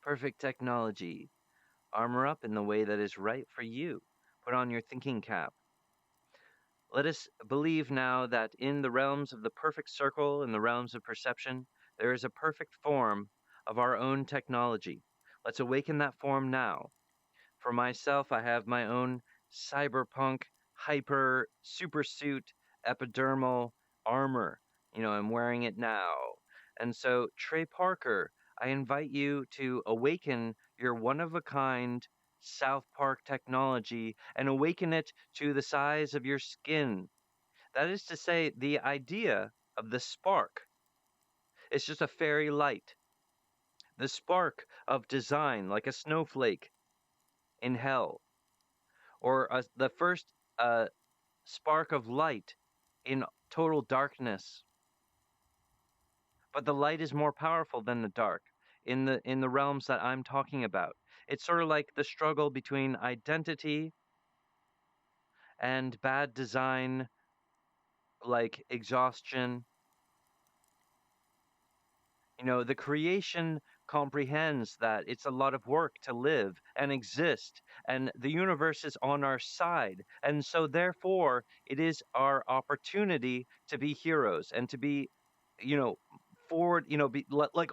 perfect technology. Armor up in the way that is right for you. Put on your thinking cap. Let us believe now that in the realms of the perfect circle, in the realms of perception, there is a perfect form of our own technology. Let's awaken that form now. For myself, I have my own cyberpunk, hyper, supersuit, epidermal armor. I'm wearing it now. And so, Trey Parker, I invite you to awaken your one of a kind South Park technology and awaken it to the size of your skin. That is to say, the idea of the spark is just a fairy light. The spark of design, like a snowflake in hell, or the first spark of light in total darkness. But the light is more powerful than the dark in the realms that I'm talking about. It's sort of like the struggle between identity and bad design, like exhaustion. The creation comprehends that it's a lot of work to live and exist, and the universe is on our side. And so, therefore, it is our opportunity to be heroes and to be, forward,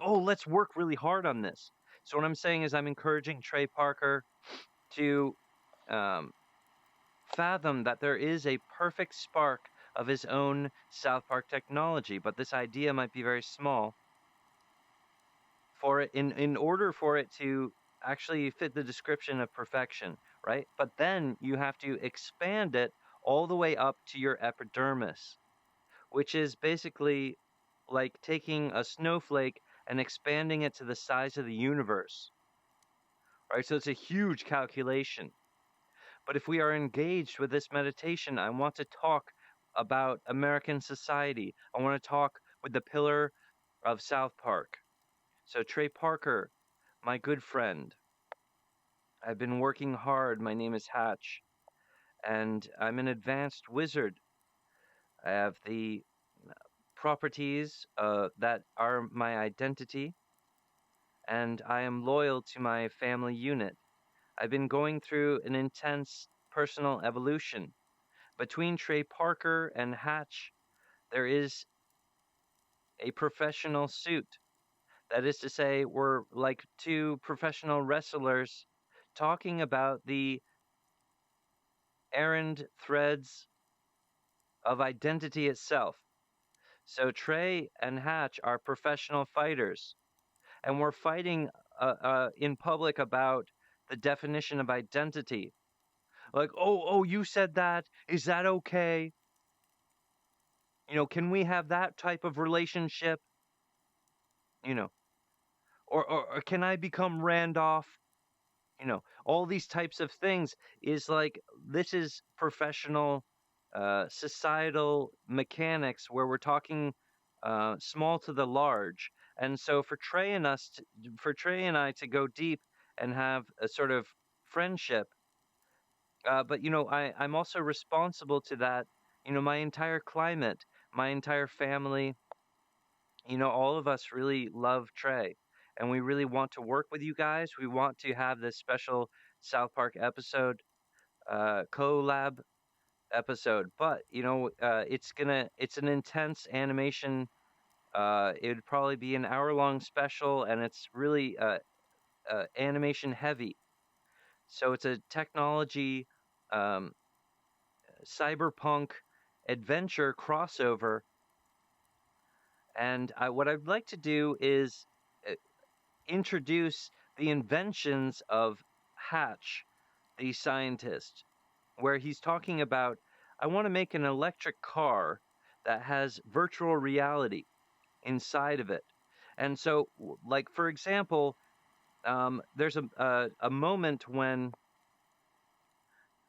oh, let's work really hard on this. So, what I'm saying is, I'm encouraging Trey Parker to fathom that there is a perfect spark of his own South Park technology, but this idea might be very small. For it, in order for it to actually fit the description of perfection, right? But then you have to expand it all the way up to your epidermis, which is basically like taking a snowflake and expanding it to the size of the universe, right? So it's a huge calculation. But if we are engaged with this meditation, I want to talk about American society. I want to talk with the pillar of South Park. So, Trey Parker, my good friend, I've been working hard. My name is Hatch, and I'm an advanced wizard. I have the properties that are my identity, and I am loyal to my family unit. I've been going through an intense personal evolution. Between Trey Parker and Hatch, there is a professional suit. That is to say, we're like two professional wrestlers talking about the errand threads of identity itself. So Trey and Hatch are professional fighters, and we're fighting in public about the definition of identity. Like, oh, you said that. Is that okay? Can we have that type of relationship? Or can I become Randolph? All these types of things is like, this is professional societal mechanics where we're talking small to the large. And so for Trey and I to go deep and have a sort of friendship, but I'm also responsible to that. My entire climate, my entire family, all of us really love Trey. And we really want to work with you guys. We want to have this special South Park episode, collab episode. But it's an intense animation. It would probably be an hour-long special, and it's really animation heavy. So it's a technology cyberpunk adventure crossover. And what I'd like to do is introduce the inventions of Hatch, the scientist, where he's talking about, I want to make an electric car that has virtual reality inside of it. And so, like, for example, there's a moment when,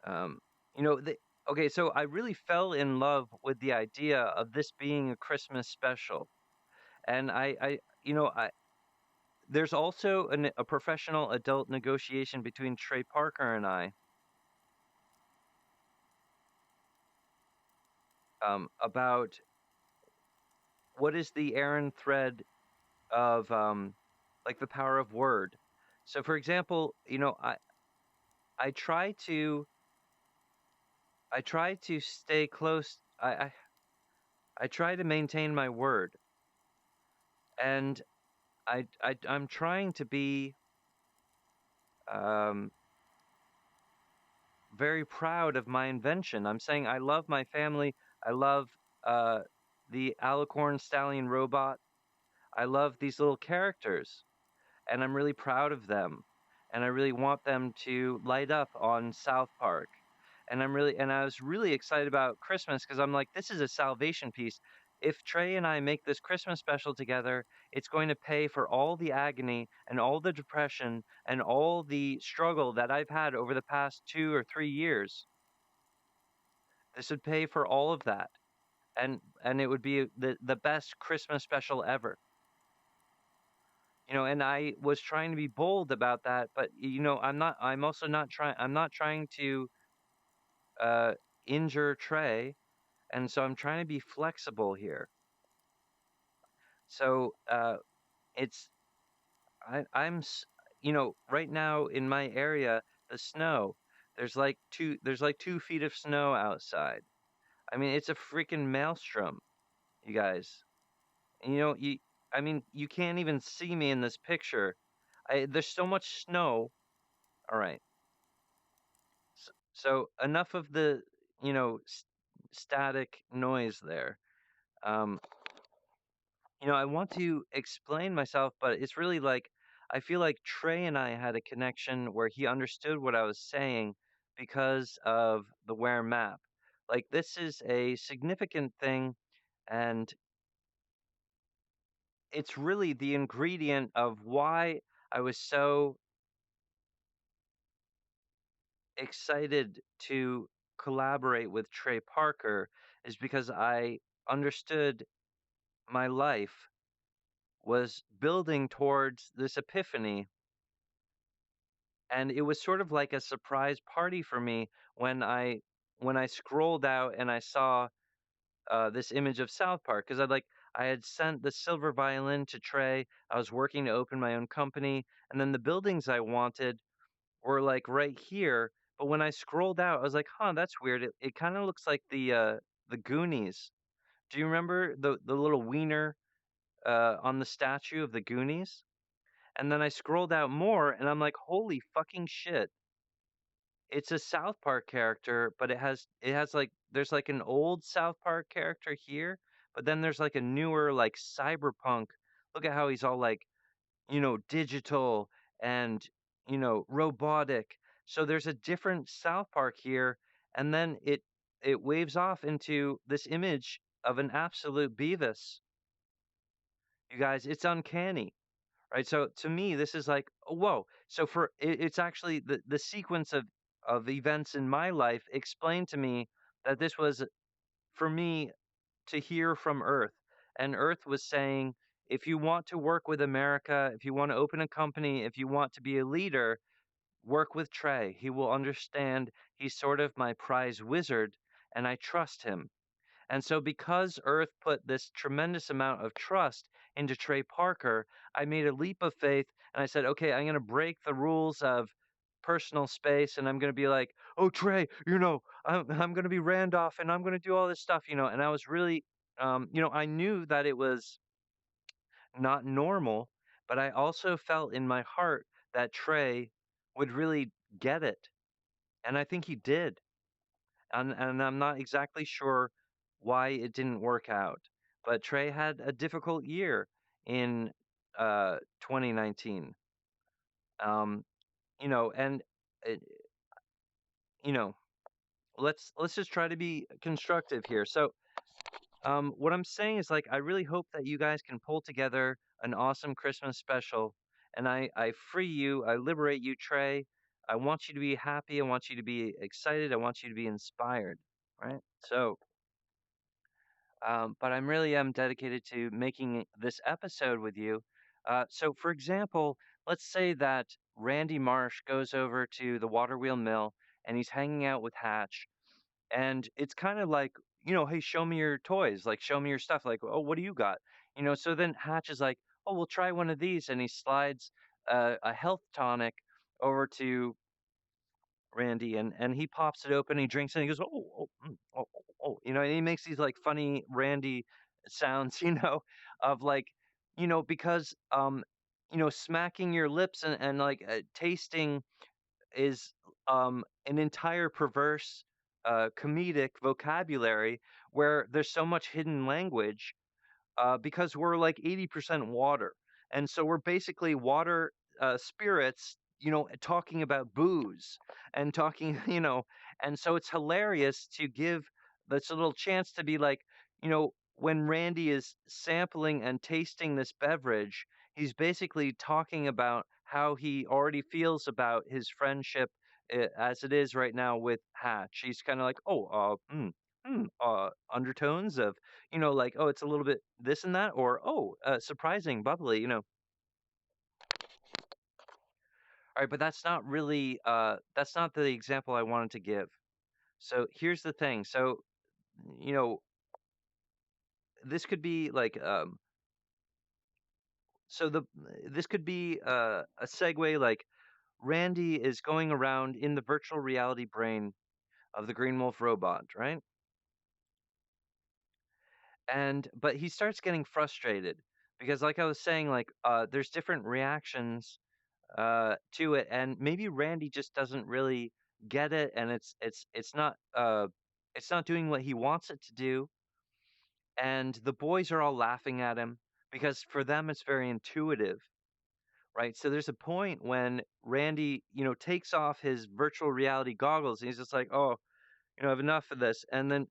okay, so I really fell in love with the idea of this being a Christmas special. And there's also a professional adult negotiation between Trey Parker and I about what is the errand thread of like the power of word. So for example, I try to I try to stay close. I try to maintain my word, and I'm trying to be um, very proud of my invention. I'm saying I love my family. I love uh, the Alicorn Stallion robot. I love these little characters, and I'm really proud of them. And I really want them to light up on South Park. And I was really excited about Christmas because I'm like, this is a salvation piece. If Trey and I make this Christmas special together, it's going to pay for all the agony and all the depression and all the struggle that I've had over the past 2 or 3 years. This would pay for all of that. And it would be the best Christmas special ever. And I was trying to be bold about that, but I'm also not trying I'm not trying to uh injure Trey, and so I'm trying to be flexible here. So it's I'm right now in my area, the snow, there's like 2 feet of snow outside. I mean, it's a freaking maelstrom, you guys. And you can't even see me in this picture. There's so much snow. All right. So enough of the, you know, static noise there. Um, I want to explain myself, but it's really like I feel like Trey and I had a connection where he understood what I was saying because of the wear map. Like this is a significant thing, and it's really the ingredient of why I was so excited to collaborate with Trey Parker is because I understood my life was building towards this epiphany, and it was sort of like a surprise party for me when I scrolled out and I saw this image of South Park because I had sent the silver violin to Trey. I was working to open my own company, and then the buildings I wanted were like right here. But when I scrolled out, I was like, "Huh, that's weird. It kind of looks like the Goonies." Do you remember the little wiener on the statue of the Goonies? And then I scrolled out more, and I'm like, "Holy fucking shit!" It's a South Park character, but it has like there's like an old South Park character here, but then there's like a newer like Cyberpunk. Look at how he's all like digital and, robotic. So there's a different South Park here, and then it waves off into this image of an absolute Beavis. You guys, it's uncanny, right? So to me, this is like, oh, whoa. So it's actually the sequence of events in my life explained to me that this was for me to hear from Earth. And Earth was saying, if you want to work with America, if you want to open a company, if you want to be a leader, work with Trey. He will understand. He's sort of my prize wizard, and I trust him. And so, because Earth put this tremendous amount of trust into Trey Parker, I made a leap of faith and I said, okay, I'm going to break the rules of personal space and I'm going to be like, oh, Trey, I'm going to be Randolph and I'm going to do all this stuff, and I was really, I knew that it was not normal, but I also felt in my heart that Trey would really get it. And I think he did. And I'm not exactly sure why it didn't work out. But Trey had a difficult year in 2019. Um, and it, you know, let's just try to be constructive here. So, what I'm saying is like I really hope that you guys can pull together an awesome Christmas special, and I free you, I liberate you, Trey. I want you to be happy. I want you to be excited. I want you to be inspired. Right. So, but I'm really dedicated to making this episode with you. So, for example, let's say that Randy Marsh goes over to the Water Wheel Mill and he's hanging out with Hatch, and it's kind of like, hey, show me your toys, like show me your stuff, like, oh, what do you got? So then Hatch is like, oh, we'll try one of these, and he slides a health tonic over to Randy, and he pops it open, he drinks it, and he goes, "Oh, oh, oh, oh, oh," and he makes these like funny Randy sounds, of like, because smacking your lips and like tasting is an entire perverse comedic vocabulary where there's so much hidden language because we're like 80% water. And so we're basically water spirits, talking about booze and talking, and so it's hilarious to give this little chance to be like, when Randy is sampling and tasting this beverage, he's basically talking about how he already feels about his friendship as it is right now with Hatch. He's kind of like, oh, undertones of like, oh, it's a little bit this and that, or oh, surprising, bubbly, All right, but that's not really that's not the example I wanted to give. So here's the thing. So, you know, this could be like so the this could be a segue like Randy is going around in the virtual reality brain of the Green Wolf robot, right? And but he starts getting frustrated because like I was saying, like there's different reactions to it, and maybe Randy just doesn't really get it, and it's not doing what he wants it to do, and the boys are all laughing at him because for them it's very intuitive, right? So there's a point when Randy, takes off his virtual reality goggles, and he's just like, oh, I've enough of this. And then,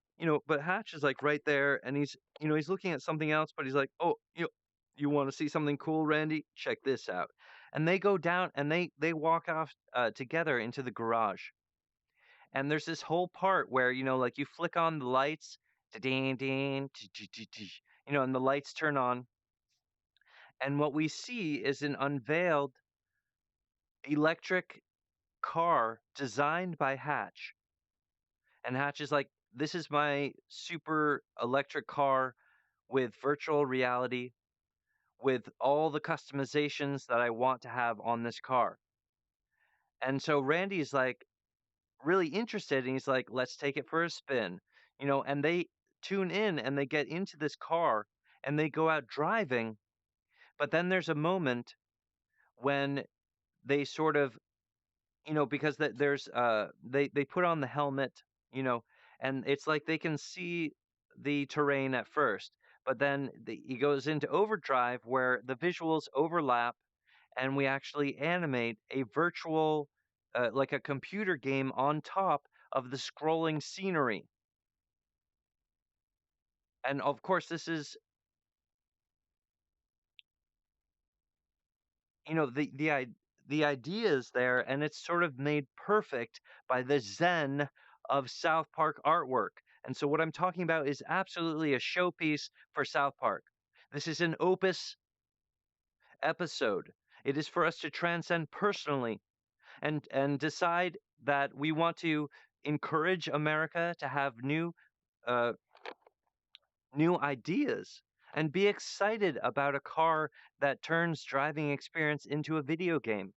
but Hatch is like right there and he's looking at something else, but he's like, oh, you want to see something cool, Randy? Check this out. And they go down and they walk off together into the garage. And there's this whole part where, like you flick on the lights, ding, ding, and the lights turn on. And what we see is an unveiled electric car designed by Hatch. And Hatch is like, this is my super electric car with virtual reality, with all the customizations that I want to have on this car. And so Randy's like really interested and he's like, let's take it for a spin, and they tune in and they get into this car and they go out driving. But then there's a moment when they sort of because there's they put on the helmet, you know, and it's like they can see the terrain at first, but then he goes into overdrive where the visuals overlap, and we actually animate a virtual, like a computer game on top of the scrolling scenery. And of course, this is the idea is there, and it's sort of made perfect by the zen of South Park artwork. And so what I'm talking about is absolutely a showpiece for South Park. This is an Opus episode. It is for us to transcend personally and decide that we want to encourage America to have uh, new ideas and be excited about a car that turns driving experience into a video game.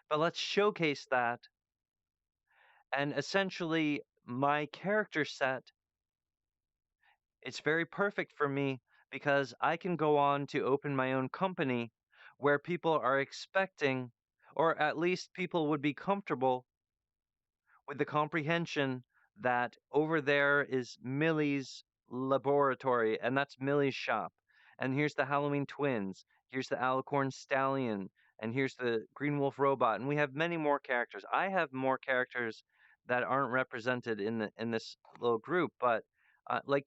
But let's showcase that. And essentially, my character set, it's very perfect for me because I can go on to open my own company where people are expecting, or at least people would be comfortable with the comprehension that over there is Millie's laboratory, and that's Millie's shop. And here's the Halloween twins, here's the Alicorn Stallion, and here's the Green Wolf robot, and we have many more characters. I have more characters that aren't represented in this little group, but like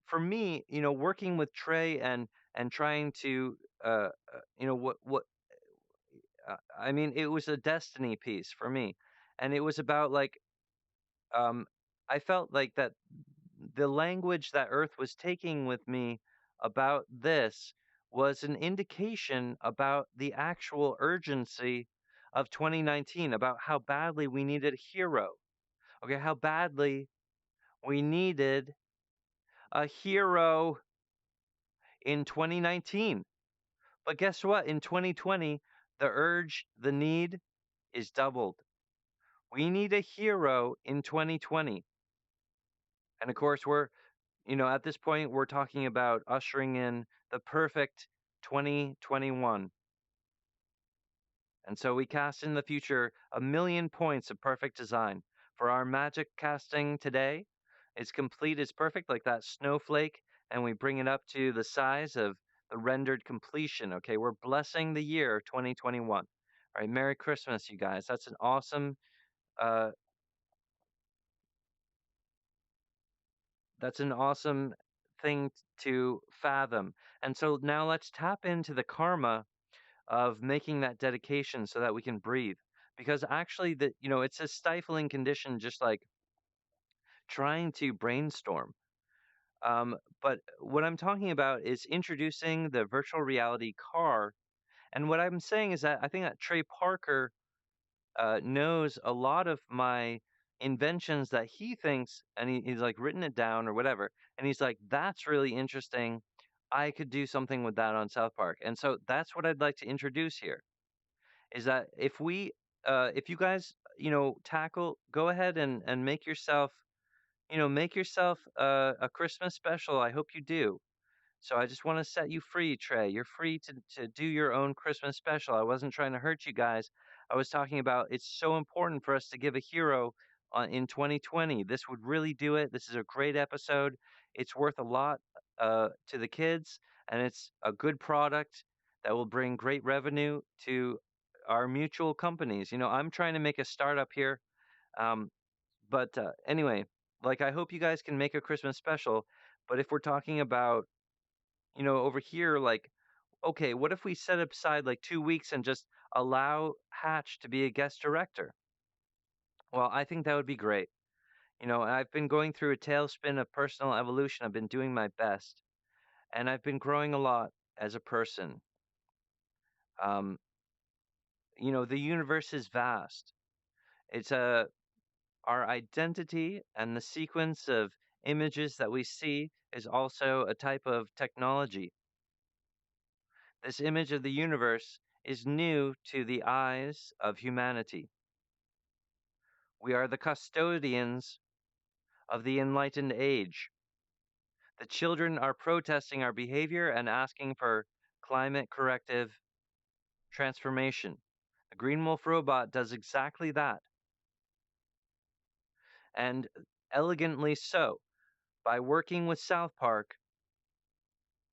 for me, working with Trey and trying to what I mean, it was a destiny piece for me, and it was about like um, I felt like that the language that Earth was taking with me about this was an indication about the actual urgency of 2019, about how badly we needed a hero. Okay, how badly we needed a hero in 2019. But guess what? In 2020, The urge, the need is doubled. We need a hero in 2020. And of course, at this point, we're talking about ushering in the perfect 2021. And so we cast in the future 1,000,000 points of perfect design. For our magic casting today, it's complete, it's perfect, like that snowflake, and we bring it up to the size of the rendered completion. Okay, we're blessing the year 2021. All right, Merry Christmas, you guys. Uh, that's an awesome thing to fathom. And so now let's tap into the karma of making that dedication so that we can breathe. Because actually, it's a stifling condition, just like trying to brainstorm. But what I'm talking about is introducing the virtual reality car. And what I'm saying is that I think that Trey Parker knows a lot of my inventions that he thinks, and he's like written it down or whatever. And he's like, that's really interesting. I could do something with that on South Park. And so that's what I'd like to introduce here is that if you guys, go ahead and make yourself a Christmas special. I hope you do. So I just want to set you free, Trey. You're free to do your own Christmas special. I wasn't trying to hurt you guys. I was talking about it's so important for us to give a hero in 2020. This would really do it. This is a great episode. It's worth a lot to the kids, and it's a good product that will bring great revenue to our mutual companies. I'm trying to make a startup here. Um, but anyway, like I hope you guys can make a Christmas special. But if we're talking about over here, like, okay, what if we set aside like 2 weeks and just allow Hatch to be a guest director? Well, I think that would be great. I've been going through a tailspin of personal evolution. I've been doing my best, and I've been growing a lot as a person. Um, the universe is vast. It's our identity and the sequence of images that we see is also a type of technology. This image of the universe is new to the eyes of humanity. We are the custodians of the enlightened age. The children are protesting our behavior and asking for climate corrective transformation. The Green Wolf robot does exactly that. And elegantly so, by working with South Park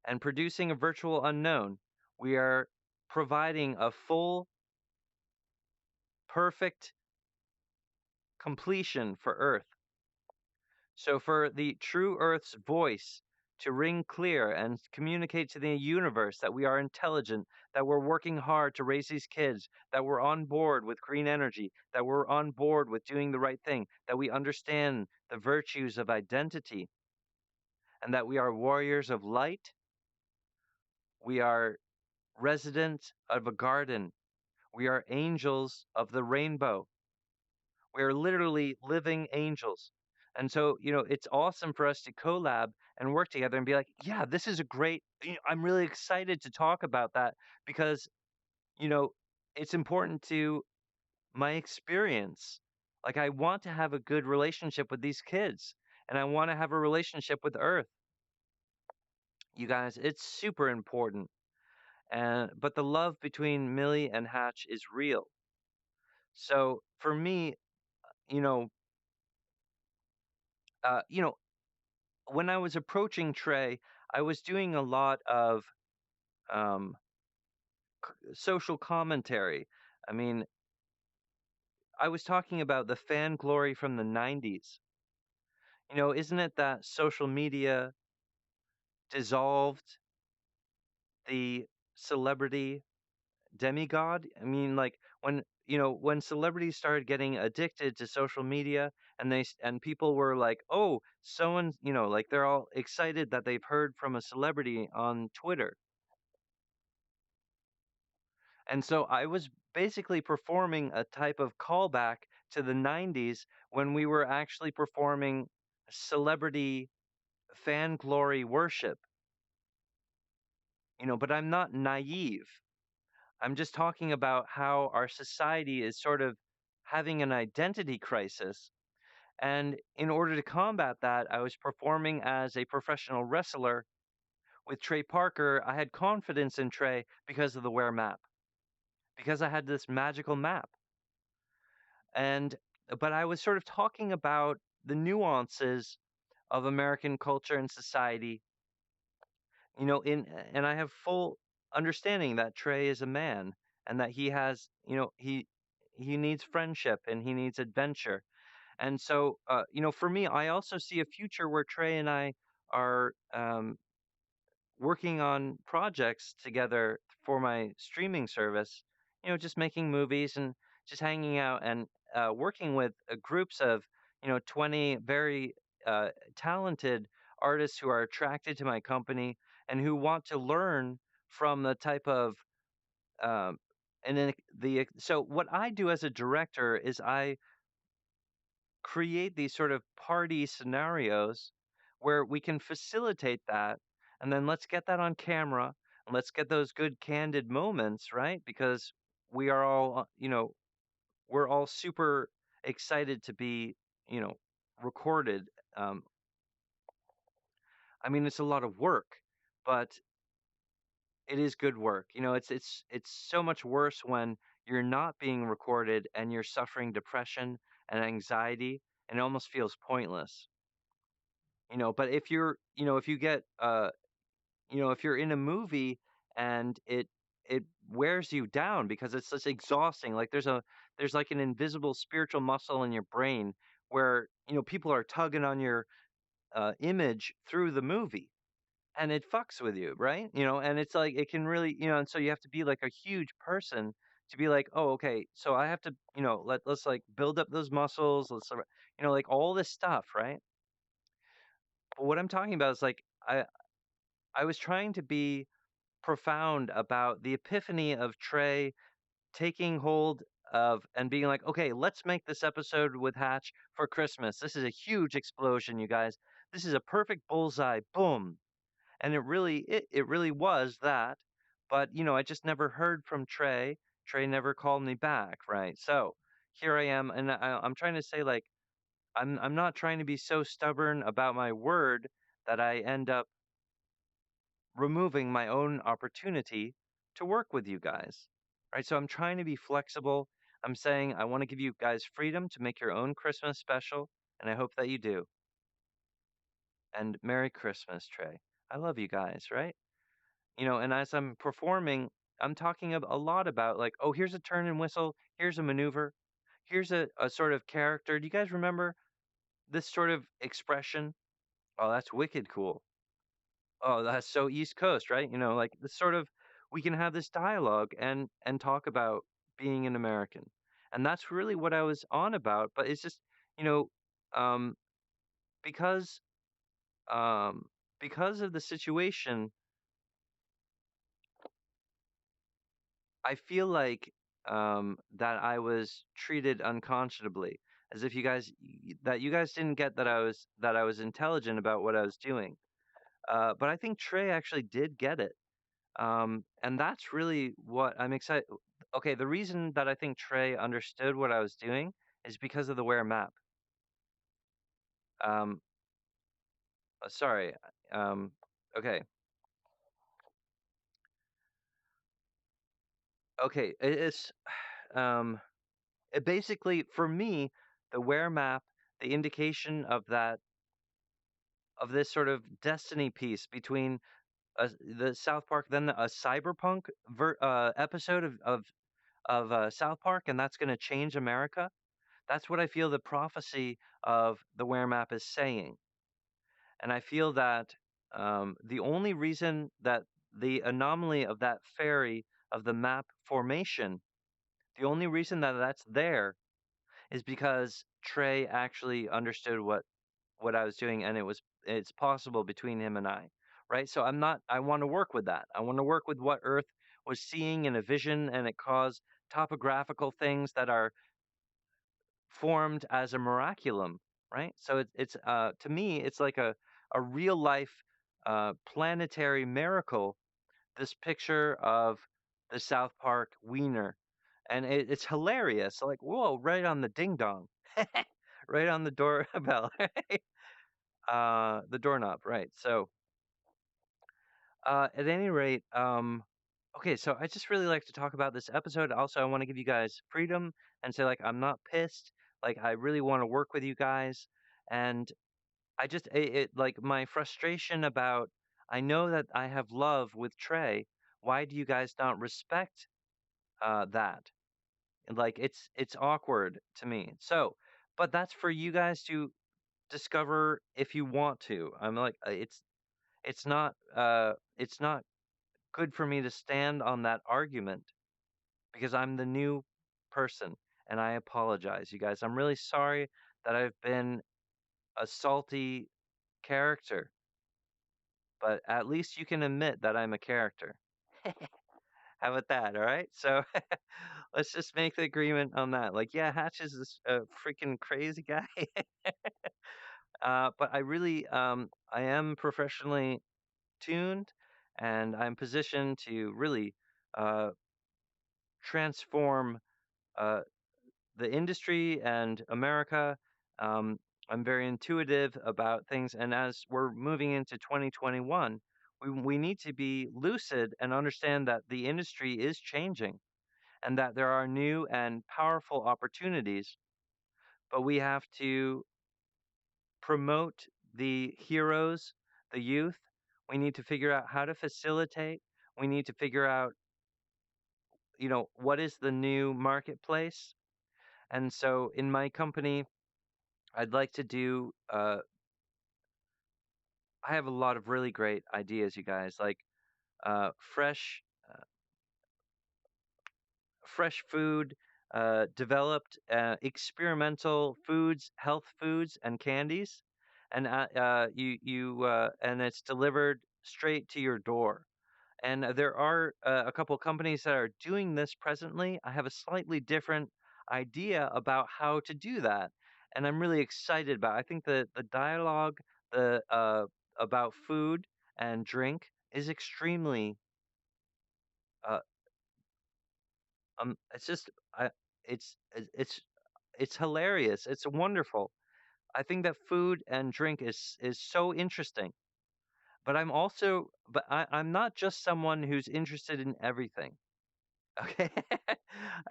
and producing a virtual unknown, we are providing a full, perfect completion for Earth. So, for the true Earth's voice to ring clear and communicate to the universe that we are intelligent, that we're working hard to raise these kids, that we're on board with green energy, that we're on board with doing the right thing, that we understand the virtues of identity, and that we are warriors of light, we are residents of a garden, we are angels of the rainbow. We are literally living angels. And so, it's awesome for us to collab and work together and be like, yeah, this is a great, I'm really excited to talk about that because, you know, it's important to my experience. Like, I want to have a good relationship with these kids and I want to have a relationship with Earth. You guys, it's super important. But the love between Millie and Hatch is real. So for me, you know, uh, you know, when I was approaching Trey, I was doing a lot of um, social commentary. I mean, I was talking about the fan glory from the 90s. Isn't it that social media dissolved the celebrity demigod? I mean, like when celebrities started getting addicted to social media and and people were like, "Oh, so and like they're all excited that they've heard from a celebrity on Twitter." And so I was basically performing a type of callback to the 90s when we were actually performing celebrity fan glory worship. But I'm not naive. I'm just talking about how our society is sort of having an identity crisis. And in order to combat that, I was performing as a professional wrestler with Trey Parker. I had confidence in Trey because of the Wear map, because I had this magical map. And but I was sort of talking about the nuances of American culture and society, in and I have full understanding that Trey is a man and that he has, he needs friendship and he needs adventure. And so, for me, I also see a future where Trey and I are working on projects together for my streaming service, just making movies and just hanging out and working with groups of, 20 very talented artists who are attracted to my company and who want to learn from the type of um, and then so what I do as a director is I create these sort of party scenarios where we can facilitate that, and then let's get that on camera and let's get those good candid moments, right? Because we are all we're all super excited to be you know recorded. um I mean, it's a lot of work, but it is good work. It's so much worse when you're not being recorded and you're suffering depression and anxiety, and it almost feels pointless. But if you get if you're in a movie and it wears you down because it's just exhausting. Like there's like an invisible spiritual muscle in your brain where people are tugging on your image through the movie, and it fucks with you, right? And it's like it can really, and so you have to be like a huge person to be like, oh, okay, so I have to, let's like build up those muscles, like all this stuff, right? But what I'm talking about is like I was trying to be profound about the epiphany of Trey taking hold of and being like, okay, let's make this episode with Hatch for Christmas. This is a huge explosion, you guys. This is a perfect bullseye. Boom. And it really was that. But I just never heard from Trey. Trey never called me back, right? So here I am, and I'm trying to say like I'm not trying to be so stubborn about my word that I end up removing my own opportunity to work with you guys. Right? So I'm trying to be flexible. I'm saying I want to give you guys freedom to make your own Christmas special, and I hope that you do. And Merry Christmas, Trey. I love you guys, right? And as I'm performing, I'm talking a lot about like, oh, here's a turn and whistle, here's a maneuver, here's a sort of character. Do you guys remember this sort of expression? Oh, that's wicked cool. Oh, that's so East Coast, right? Like this sort of we can have this dialogue and talk about being an American. And that's really what I was on about, but it's just, you know, um because um because of the situation, I feel like that I was treated unconscionably, as if that you guys didn't get that I was intelligent about what I was doing. But I think Trey actually did get it. And that's really what I'm excited. Okay, the reason that I think Trey understood what I was doing is because of the Wear map. Um, sorry. Um, okay. Okay. It's um, it basically for me, the Wear map, the indication of this sort of destiny piece between the South Park, then a cyberpunk episode of South Park, and that's going to change America. That's what I feel the prophecy of the Wear map is saying. And I feel that the only reason that the anomaly of that fairy of the map formation, the only reason that that's there is because Trey actually understood what I was doing, and it's possible between him and I, right? So I want to work with that. I want to work with what Earth was seeing in a vision, and it caused topographical things that are formed as a miraculum, right? So it's to me it's like a real life planetary miracle. This picture of the South Park wiener, and it's hilarious. Like, whoa, right on the ding dong, right on the doorbell, right? The doorknob, right? So, at any rate, okay, so I just really like to talk about this episode. Also, I want to give you guys freedom and say, like, I'm not pissed. Like, I really want to work with you guys, and I just like my frustration about. I know that I have love with Trey. Why do you guys not respect that? And like, it's awkward to me. So, but that's for you guys to discover if you want to. I'm like, it's not good for me to stand on that argument because I'm the new person and I apologize, you guys. I'm really sorry that I've been a salty character, but at least you can admit that I'm a character. How about that? All right. So let's just make the agreement on that. Like, yeah, Hatch is this freaking crazy guy. But I am professionally tuned and I'm positioned to really uh, transform uh, the industry and America. Um, I'm very intuitive about things, and as we're moving into 2021, we need to be lucid and understand that the industry is changing and that there are new and powerful opportunities, but we have to promote the heroes, the youth. We need to figure out how to facilitate. We need to figure out, what is the new marketplace. And so in my company, I'd like to do I have a lot of really great ideas, you guys, like uh, fresh fresh food, developed experimental foods, health foods, and candies, and and it's delivered straight to your door. And there are a couple companies that are doing this presently. I have a slightly different idea about how to do that, and I'm really excited about. I think the dialogue the about food and drink is extremely uh, it's just I it's hilarious. It's wonderful. I think that food and drink is so interesting. But I'm not just someone who's interested in everything. Okay.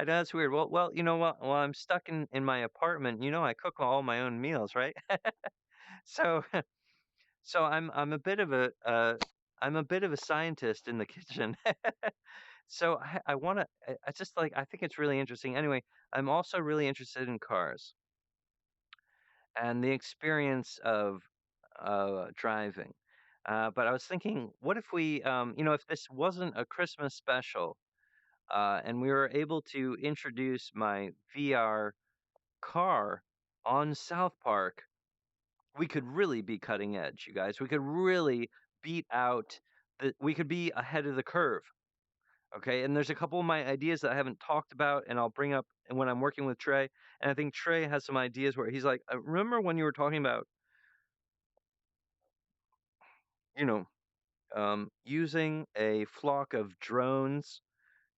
I know that's weird. Well, you know what? While I'm stuck in my apartment, I cook all my own meals, right? So so I'm a bit of a I'm a bit of a scientist in the kitchen. So I want to. I just like. I think it's really interesting. Anyway, I'm also really interested in cars and the experience of driving. But I was thinking, what if if this wasn't a Christmas special, and we were able to introduce my VR car on South Park, we could really be cutting edge, you guys. We could really beat out we could be ahead of the curve. Okay, and there's a couple of my ideas that I haven't talked about, and I'll bring up when I'm working with Trey. And I think Trey has some ideas where he's like, "Remember when you were talking about, you know, using a flock of drones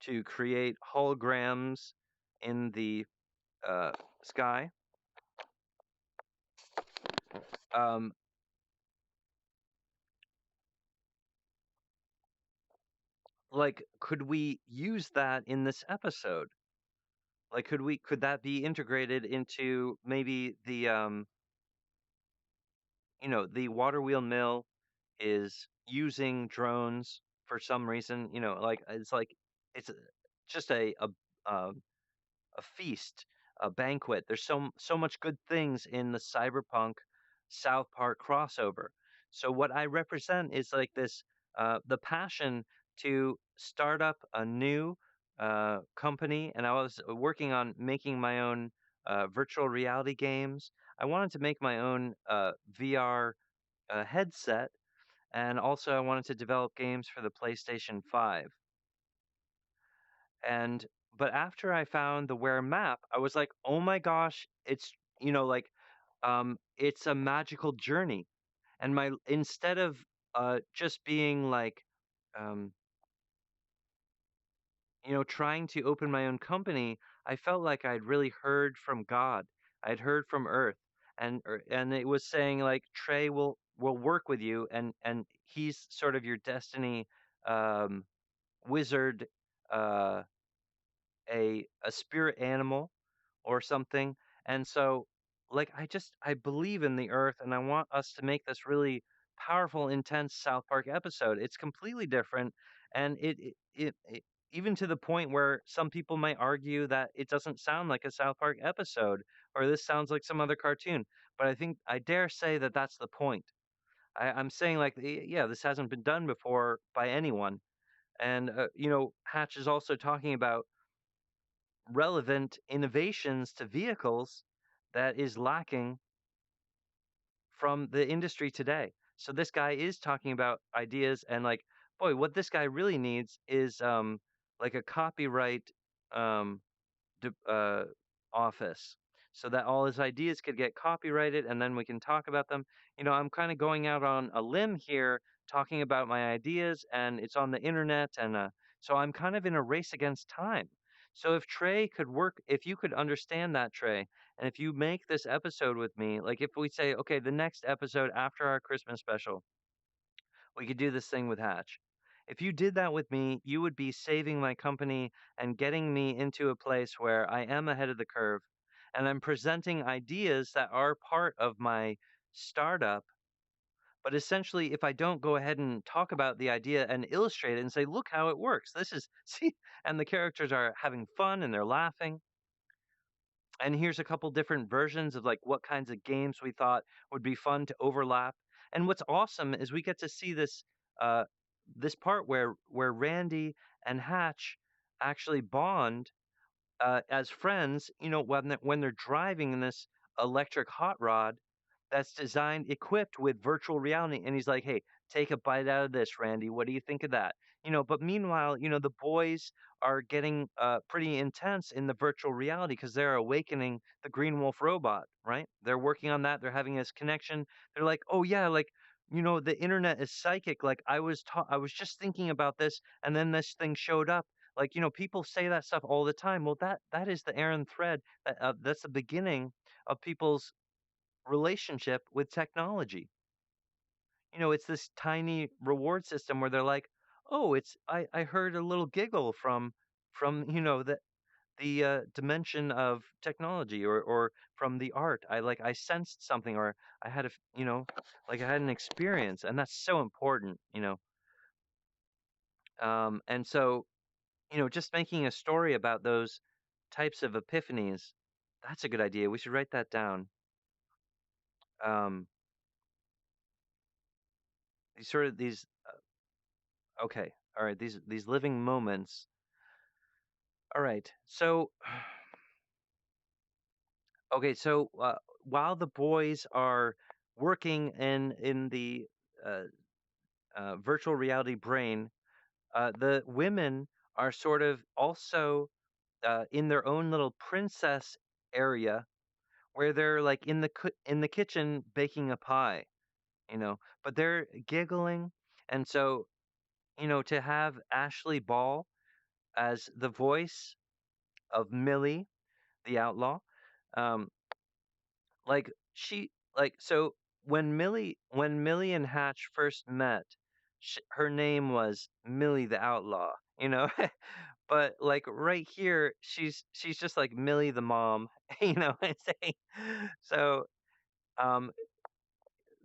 to create holograms in the sky? Um, like, could we use that in this episode? Like, could that be integrated into maybe the water wheel mill is using drones for some reason, like it's just um, a feast, a banquet. There's so much good things in the Cyberpunk South Park crossover. So what I represent is like this the passion to start up a new company, and I was working on making my own virtual reality games. I wanted to make my own VR headset, and also I wanted to develop games for the PlayStation 5. And but after I found the Where map, I was like, "Oh my gosh, it's a magical journey." And my instead of just being like um trying to open my own company, I felt like I'd really heard from God. I'd heard from Earth, and it was saying like Trey will work with you, and he's sort of your destiny um, wizard, uh, a spirit animal or something. And so, like, I believe in the Earth, and I want us to make this really powerful, intense South Park episode. It's completely different, and it even to the point where some people might argue that it doesn't sound like a South Park episode, or this sounds like some other cartoon. But I think I dare say that that's the point. I'm saying like, yeah, this hasn't been done before by anyone. And Hatch is also talking about relevant innovations to vehicles that is lacking from the industry today. So this guy is talking about ideas, and like, boy, what this guy really needs is like a copyright um de- uh, office, so that all his ideas could get copyrighted and then we can talk about them. I'm kind of going out on a limb here talking about my ideas, and it's on the internet, and so I'm kind of in a race against time. So if you could understand that, Trey, and if you make this episode with me, like if we say, okay, the next episode after our Christmas special, we could do this thing with Hatch. If you did that with me, you would be saving my company and getting me into a place where I am ahead of the curve, and I'm presenting ideas that are part of my startup. But essentially, if I don't go ahead and talk about the idea and illustrate it and say, look how it works, this is, see, and the characters are having fun and they're laughing, and here's a couple different versions of like what kinds of games we thought would be fun to overlap. And what's awesome is we get to see uh, this part where Randy and Hatch actually bond as friends. When they're driving in this electric hot rod that's equipped with virtual reality, and he's like, "Hey, take a bite out of this, Randy. What do you think of that?" But meanwhile, the boys are getting pretty intense in the virtual reality because they're awakening the Green Wolf robot, right? They're working on that. They're having this connection. They're like, "Oh yeah, like." The internet is psychic. Like I was just thinking about this, and then this thing showed up. Like, people say that stuff all the time. Well, that is the Aaron thread. That's the beginning of people's relationship with technology. It's this tiny reward system where they're like, "Oh, I heard a little giggle from the dimension of technology, or from the art. I sensed something, or I had like I had an experience." And that's so important. And so just making a story about those types of epiphanies, that's a good idea. We should write that down. Um, these sort of these okay, all right, these living moments. All right. So okay, so while the boys are working in the uh, virtual reality brain, the women are sort of also in their own little princess area where they're like in the kitchen baking a pie. But they're giggling. And so, to have Ashley Ball as the voice of Millie, the outlaw, um, like so when Millie and Hatch first met, her name was Millie the outlaw. But like right here, she's just like Millie the mom. It's so um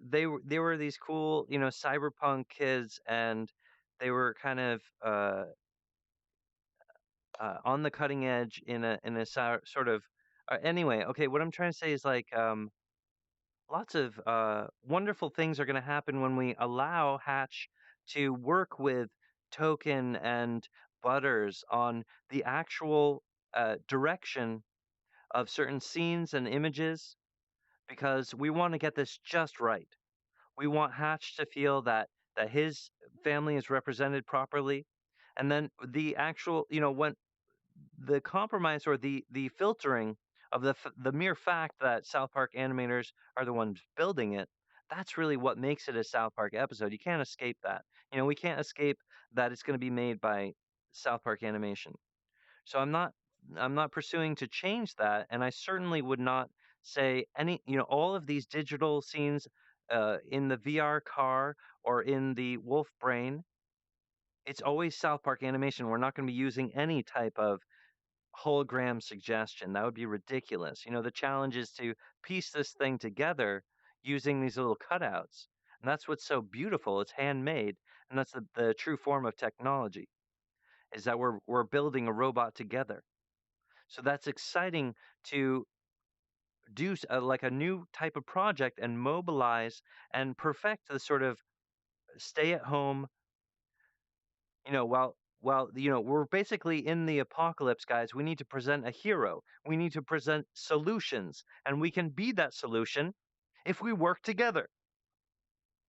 they were these cool, cyberpunk kids, and they were kind of on the cutting edge in a sort of anyway. Okay, what I'm trying to say is like lots of wonderful things are going to happen when we allow Hatch to work with Token and Butters on the actual direction of certain scenes and images, because we want to get this just right. We want Hatch to feel that his family is represented properly, and then the actual, when the compromise or the filtering of the mere fact that South Park animators are the ones building it, that's really what makes it a South Park episode. You can't escape that. We can't escape that it's going to be made by South Park Animation. So I'm not pursuing to change that, and I certainly would not say any, all of these digital scenes in the VR car or in the Wolf Brain. It's always South Park animation. We're not going to be using any type of hologram suggestion. That would be ridiculous. The challenge is to piece this thing together using these little cutouts. And that's what's so beautiful. It's handmade, and that's the true form of technology, is that we're building a robot together. So that's exciting to do like a new type of project and mobilize and perfect the sort of stay at home, while we're basically in the apocalypse, guys. We need to present a hero. We need to present solutions, and we can be that solution if we work together.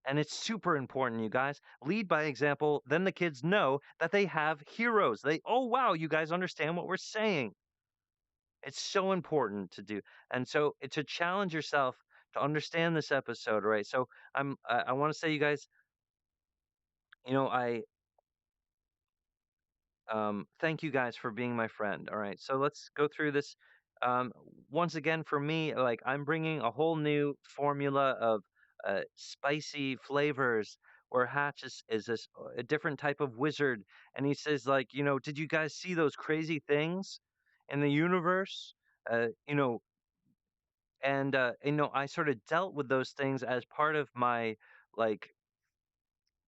And it's super important, you guys. Lead by example, then the kids know that they have heroes. Oh wow, you guys understand what we're saying. It's so important to do. And so to challenge yourself to understand this episode, right? So I want to say, you guys, I thank you guys for being my friend. All right, so let's go through this. Um, Once again, for me, like I'm bringing a whole new formula of spicy flavors. Where Hatch is this a different type of wizard, and he says like, did you guys see those crazy things in the universe? Uh, you know, and I sort of dealt with those things as part of my like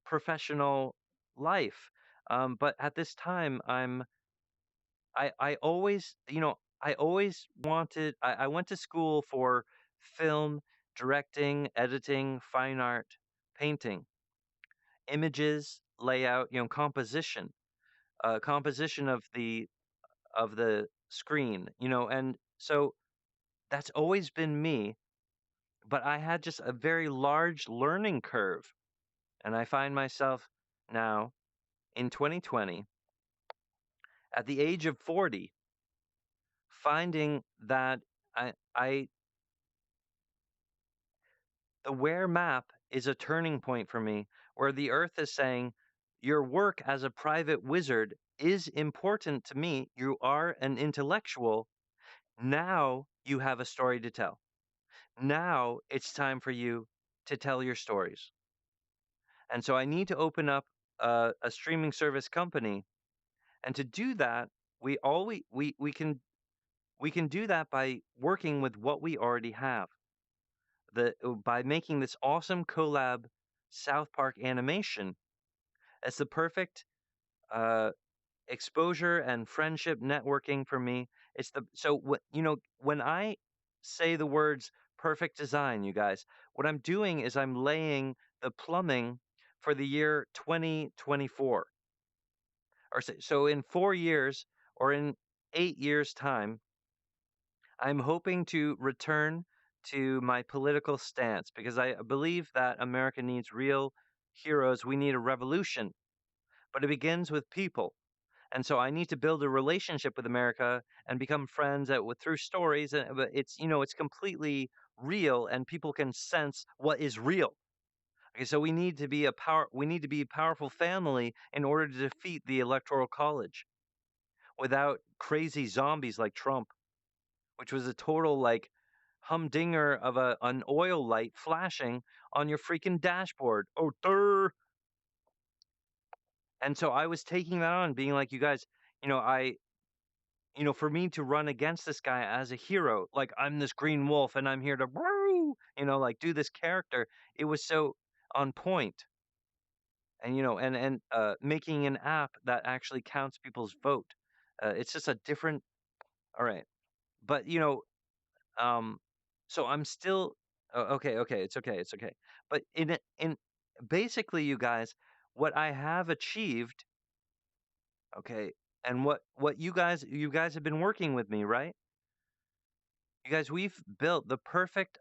professional life. But at this time, I always, I always wanted, I went to school for film, directing, editing, fine art, painting, images, layout, composition, composition of the screen, and so that's always been me. But I had just a very large learning curve, and I find myself now in 2020 at the age of 40 finding that I the Where map is a turning point for me, where the Earth is saying, your work as a private wizard is important to me. You are an intellectual. Now you have a story to tell. Now it's time for you to tell your stories. And so I need to open up a streaming service company. And to do that, we can do that by working with what we already have. By making this awesome collab South Park animation as the perfect uh, exposure and friendship networking for me. It's the so what when I say the words perfect design, you guys, what I'm doing is I'm laying the plumbing for the year 2024. Or so in 4 years or in 8 years' time, I'm hoping to return to my political stance because I believe that America needs real heroes. We need a revolution, but it begins with people. And so I need to build a relationship with America and become friends through stories. But it's completely real, and people can sense what is real. Okay, so we need to be a powerful family in order to defeat the Electoral College without crazy zombies like Trump, which was a total like humdinger of an oil light flashing on your freaking dashboard. Oh, durr. And so I was taking that on, being like, you guys, I, for me to run against this guy as a hero, like I'm this green wolf and I'm here to, woo, like do this character. It was so on point. And making an app that actually counts people's vote. It's just a different. All right, but um, so I'm still okay. Okay, it's okay. But in basically, you guys, what I have achieved, okay, and what you guys have been working with me, right? You guys, we've built the perfect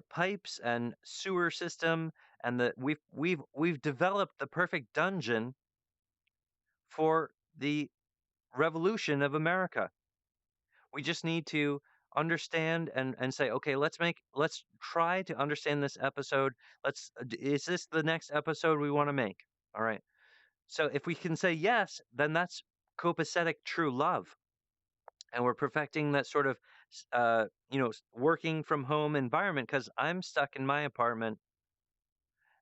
pipes and sewer system, and we've developed the perfect dungeon for the revolution of America. We just need to understand and say, okay, let's try to understand this episode. Is this the next episode we want to make? All right. So if we can say yes, then that's copacetic true love, and we're perfecting that sort of working from home environment because I'm stuck in my apartment,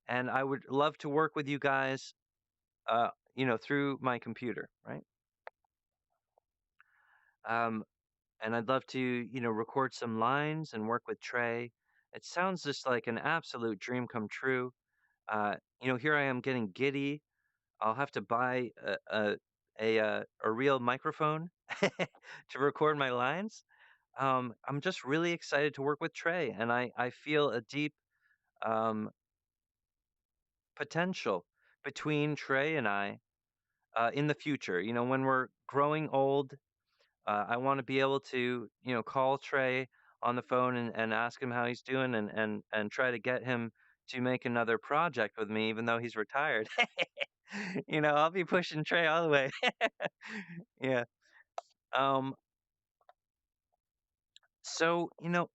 and I would love to work with you guys, through my computer, right? Um, and I'd love to, record some lines and work with Trey. It sounds just like an absolute dream come true. Here I am getting giddy. I'll have to buy a real microphone to record my lines. I'm just really excited to work with Trey, and I feel a deep um, potential between Trey and I in the future. When we're growing old, I want to be able to, call Trey on the phone and ask him how he's doing, and try to get him to make another project with me, even though he's retired. I'll be pushing Trey all the way. Yeah. Um, so, I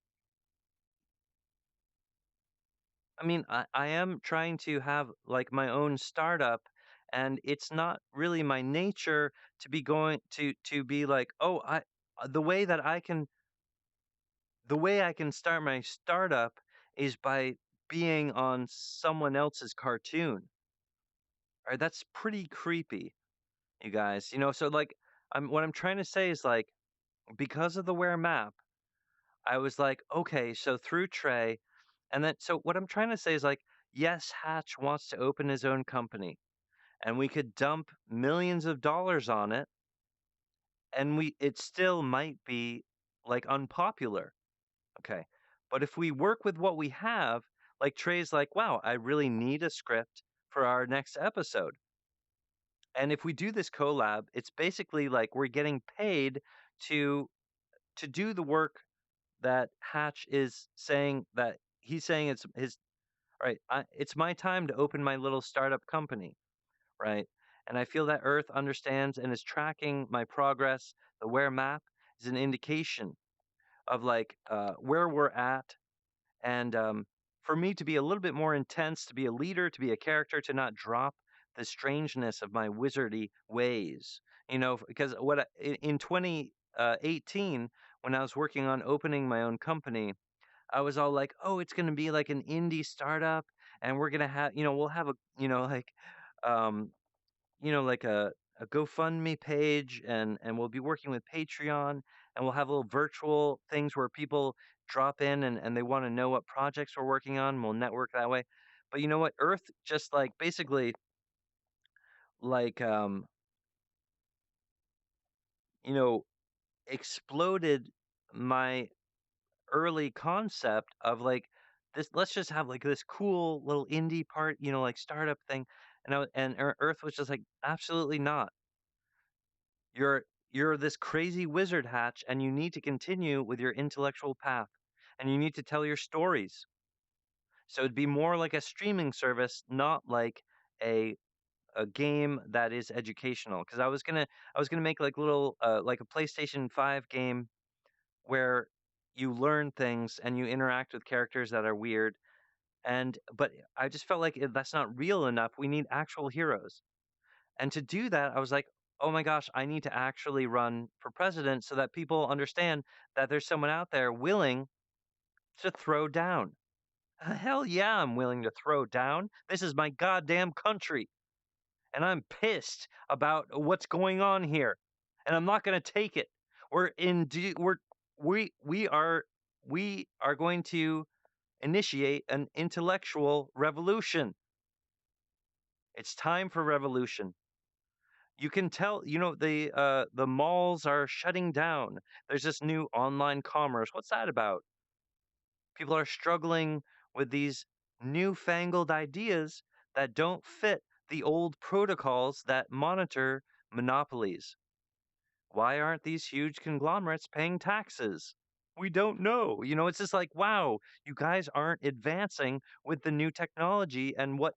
mean, I am trying to have like my own startup, and it's not really my nature to be going to be like, oh, the way that I can start my startup is by being on someone else's cartoon. All right, that's pretty creepy, you guys. So like what I'm trying to say is like because of the Wear map, I was like, okay, so through Trey, and then so what I'm trying to say is like, yes, Hatch wants to open his own company, and we could dump millions of dollars on it, and it still might be like unpopular. Okay. But if we work with what we have, like Trey's like, wow, I really need a script for our next episode. And if we do this collab, it's basically like we're getting paid to do the work that Hatch is saying that he's saying it's his. All right, it's my time to open my little startup company, right? And I feel that Earth understands and is tracking my progress. The Where map is an indication of like where we're at, and for me to be a little bit more intense, to be a leader, to be a character, to not drop the strangeness of my wizardy ways. Because in 2018, when I was working on opening my own company, I was all like, "Oh, it's going to be like an indie startup, and we're gonna have, we'll have a, um, like a GoFundMe page, and we'll be working with Patreon, and we'll have little virtual things where people drop in and they want to know what projects we're working on. And we'll network that way. But you know what? Earth just like basically like you know exploded my early concept of like this. Let's just have like this cool little indie part, like startup thing. And Earth was just like absolutely not. You're this crazy wizard, Hatch, and you need to continue with your intellectual path, and you need to tell your stories. So it'd be more like a streaming service, not like a a game that is educational. Because I was gonna make like little like a PlayStation 5 game where you learn things and you interact with characters that are weird. But I just felt like that's not real enough. We need actual heroes. And to do that, I was like, oh my gosh, I need to actually run for president so that people understand that there's someone out there willing to throw down. Hell yeah, I'm willing to throw down. This is my goddamn country. And I'm pissed about what's going on here. And I'm not going to take it. We're in we're we are going to initiate an intellectual revolution. It's time for revolution. You can tell, the malls are shutting down. There's this new online commerce. What's that about? People are struggling with these newfangled ideas that don't fit the old protocols that monitor monopolies. Why aren't these huge conglomerates paying taxes? We don't know. It's just like, wow, you guys aren't advancing with the new technology and what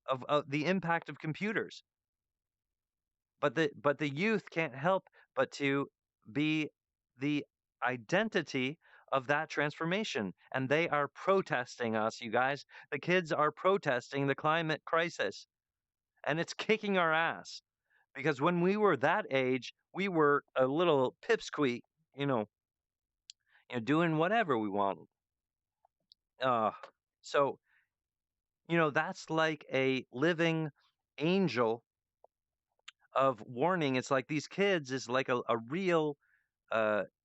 of the impact of computers. But the youth can't help but to be the identity of that transformation, and they are protesting us, you guys. The kids are protesting the climate crisis, and it's kicking our ass Because when we were that age, we were a little pipsqueak, you know, doing whatever we wanted. Uh, so, that's like a living angel of warning. It's like these kids is like a real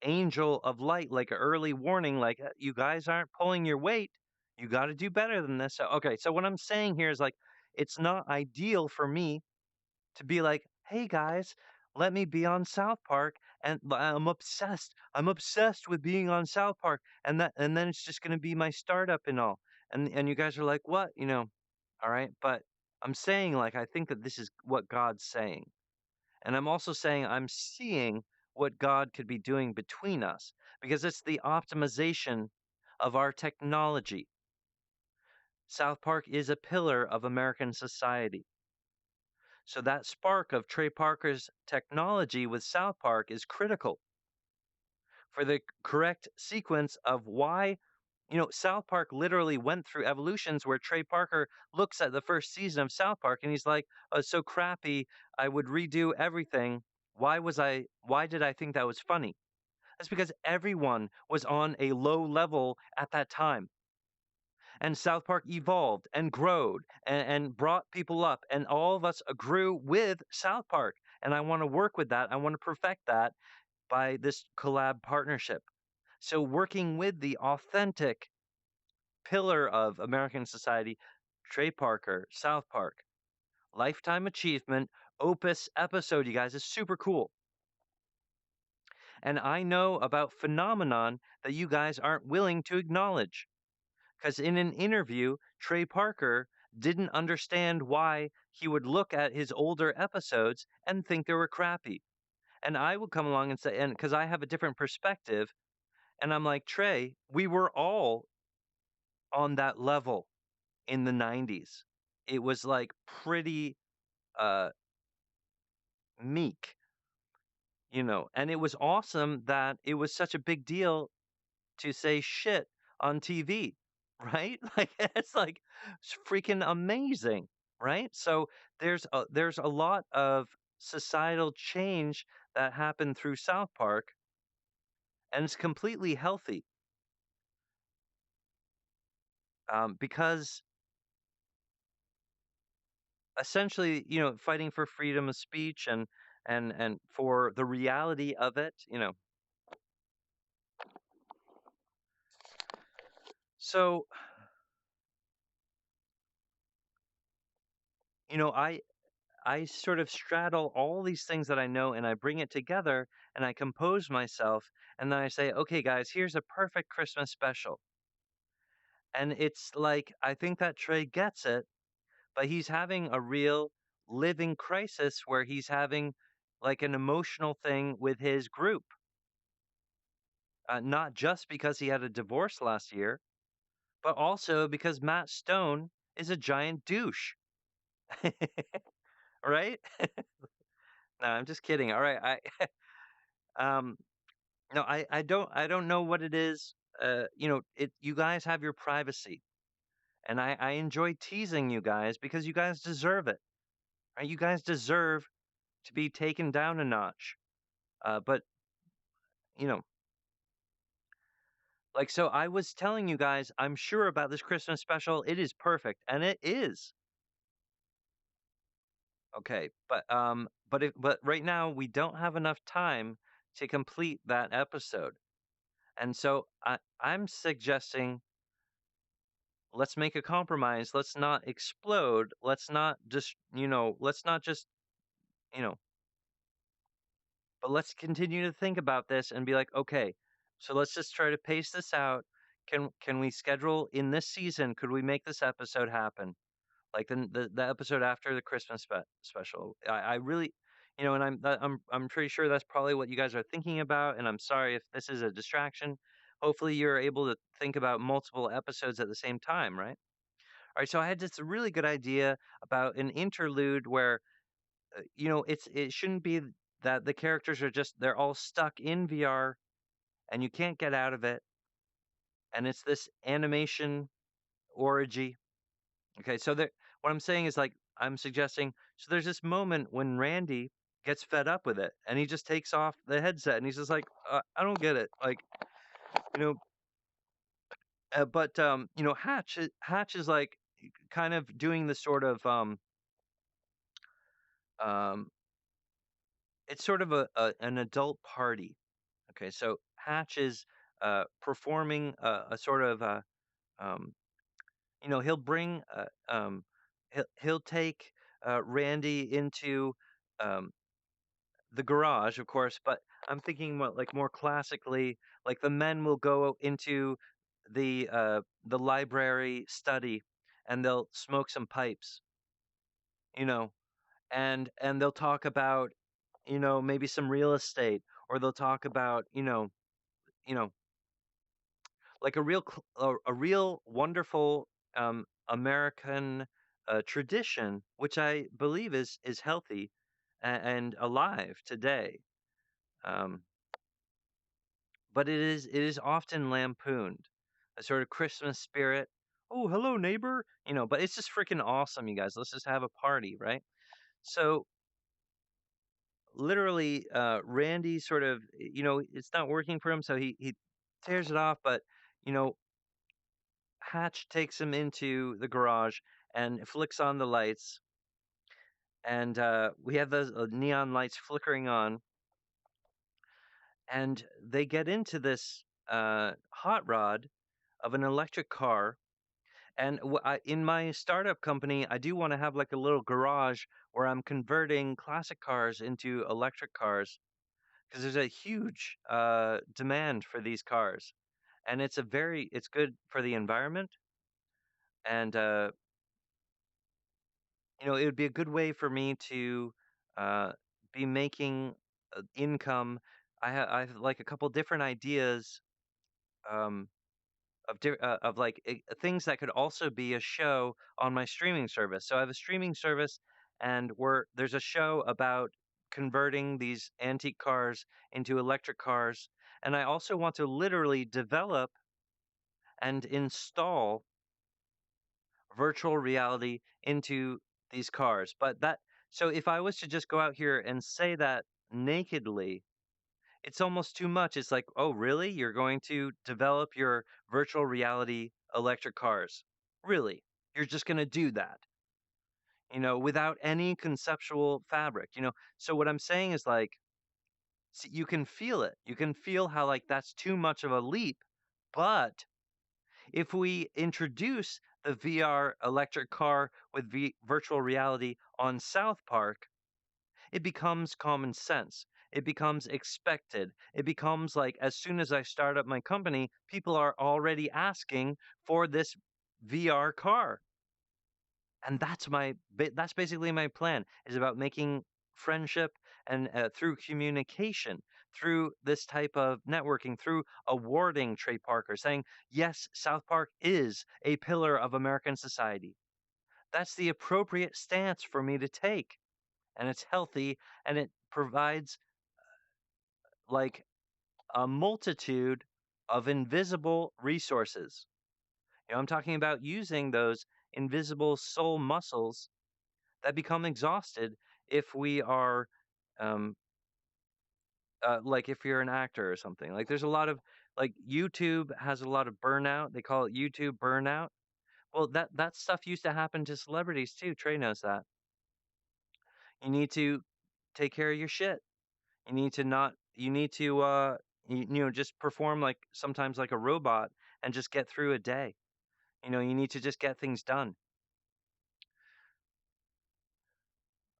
angel of light, like an early warning, like you guys aren't pulling your weight. You got to do better than this. So, okay, so what I'm saying here is like it's not ideal for me to be like, hey guys, let me be on South Park, and I'm obsessed. I'm obsessed with being on South Park, and then it's just gonna be my startup and all. And you guys are like, what? All right, but I'm saying like I think that this is what God's saying. And I'm also saying I'm seeing what God could be doing between us because it's the optimization of our technology. South Park is a pillar of American society. So that spark of Trey Parker's technology with South Park is critical for the correct sequence of why. South Park literally went through evolutions where Trey Parker looks at the first season of South Park and he's like, oh, it's so crappy. I would redo everything. Why did I think that was funny? That's because everyone was on a low level at that time. And South Park evolved and growed and brought people up. And all of us grew with South Park. And I want to work with that. I want to perfect that by this collab partnership. So working with the authentic pillar of American society, Trey Parker, South Park, Lifetime Achievement, Opus episode, you guys, is super cool. And I know about phenomenon that you guys aren't willing to acknowledge. Because in an interview, Trey Parker didn't understand why he would look at his older episodes and think they were crappy. And I would come along and say, and because I have a different perspective, and I'm like, Trey, we were all on that level in the 90s. It was like pretty uh meek, and it was awesome that it was such a big deal to say shit on TV, right? Like it's freaking amazing, right? So there's a lot of societal change that happened through South Park, and it's completely healthy because essentially, fighting for freedom of speech and for the reality of it, So, I sort of straddle all these things that I know and I bring it together and I compose myself and then I say, "Okay guys, here's a perfect Christmas special." And it's like I think that Trey gets it, but he's having a real living crisis where he's having like an emotional thing with his group. Not just because he had a divorce last year, but also because Matt Stone is a giant douche. Right? No, I'm just kidding. All right. Um no, I don't know what it is. You guys have your privacy. And I enjoy teasing you guys because you guys deserve it. Right? You guys deserve to be taken down a notch. But you know, like so I was telling you guys, I'm sure about this Christmas special. It is perfect. And it is. Okay. But right now we don't have enough time to complete that episode. And so I'm suggesting let's make a compromise. Let's not explode. Let's not just, you know, but let's continue to think about this and be like, okay, so let's just try to pace this out. Can we schedule in this season? Could we make this episode happen? Like the episode after the Christmas special. I really, and I'm pretty sure that's probably what you guys are thinking about. And I'm sorry if this is a distraction. Hopefully, you're able to think about multiple episodes at the same time, right? All right, so I had this really good idea about an interlude where, it shouldn't be that the characters are just they're all stuck in VR and you can't get out of it, and it's this animation orgy. Okay, so what I'm saying is like I'm suggesting. So there's this moment when Randy gets fed up with it, and he just takes off the headset, and he's just like, I don't get it, like, you know. But Hatch is like kind of doing the sort of um, it's sort of an adult party. Okay, so Hatch is performing a sort of um, he'll bring he'll take Randy into um, the garage, of course, but I'm thinking what like more classically, like the men will go into the library study and they'll smoke some pipes, you know, and they'll talk about, maybe some real estate, or they'll talk about, you know, like a real wonderful American tradition, which I believe is healthy and alive today. Um, but it is often lampooned, a sort of Christmas spirit. Oh, hello, neighbor. But it's just freaking awesome, you guys. Let's just have a party, right? So literally, Randy sort of, it's not working for him, so he tears it off. But you know, Hatch takes him into the garage and flicks on the lights, and we have those neon lights flickering on, and they get into this hot rod of an electric car. And in my startup company, I do want to have like a little garage where I'm converting classic cars into electric cars because there's a huge demand for these cars, and it's good for the environment, and it would be a good way for me to uh, be making income. I have like a couple different ideas um, of like things that could also be a show on my streaming service. So I have a streaming service, and there's a show about converting these antique cars into electric cars, and I also want to literally develop and install virtual reality into these cars. So if I was to just go out here and say that nakedly, it's almost too much. It's like, oh, really? You're going to develop your virtual reality electric cars? Really? You're just going to do that, without any conceptual fabric, So what I'm saying is like, you can feel it. You can feel how like that's too much of a leap, but if we introduce the VR electric car with virtual reality on South Park, it becomes common sense. It becomes expected. It becomes like as soon as I start up my company, people are already asking for this VR car. And that's basically my plan, is about making friendship and through communication, through this type of networking, through awarding Trey Parker, saying yes, South Park is a pillar of American society. That's the appropriate stance for me to take, and it's healthy, and it provides like a multitude of invisible resources. I'm talking about using those invisible soul muscles that become exhausted if we are um like if you're an actor or something. Like there's a lot of like YouTube has a lot of burnout. They call it YouTube burnout. Well, that stuff used to happen to celebrities too. Trey knows that. You need to take care of your shit. You need to just perform like sometimes like a robot and just get through a day. You need to just get things done.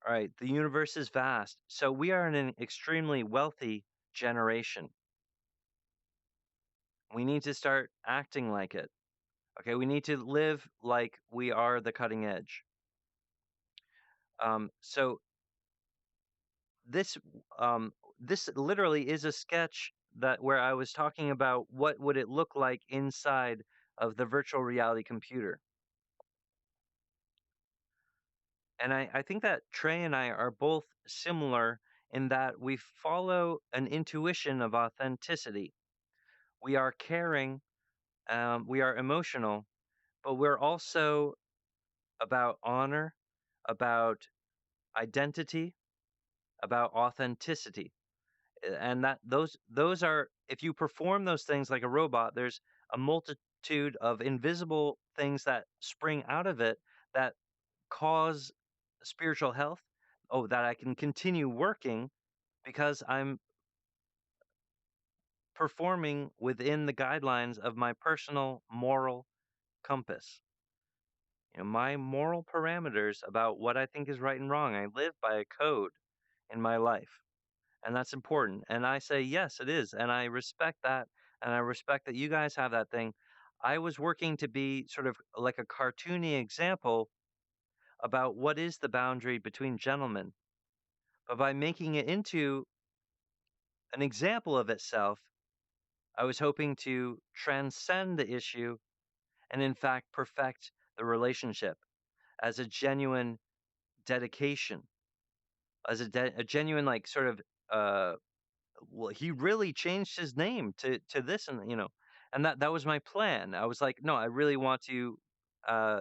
All right, the universe is vast. So we are in an extremely wealthy generation. We need to start acting like it. Okay, we need to live like we are the cutting edge. So this this literally is a sketch that where I was talking about what would it look like inside of the virtual reality computer. And I think that Trey and I are both similar in that we follow an intuition of authenticity. We are caring, we are emotional, but we're also about honor, about identity, about authenticity. And that those are, if you perform those things like a robot, there's a multitude of invisible things that spring out of it that cause spiritual health. Oh, that I can continue working because I'm performing within the guidelines of my personal moral compass. My moral parameters about what I think is right and wrong. I live by a code in my life, and that's important. And I say, yes, it is. And I respect that. And I respect that you guys have that thing. I was working to be sort of like a cartoony example about what is the boundary between gentlemen. But by making it into an example of itself, I was hoping to transcend the issue and, in fact, perfect the relationship as a genuine dedication, as a genuine, like, sort of, uh, well, he really changed his name to this, and and that was my plan. I was like, no, I really want to uh,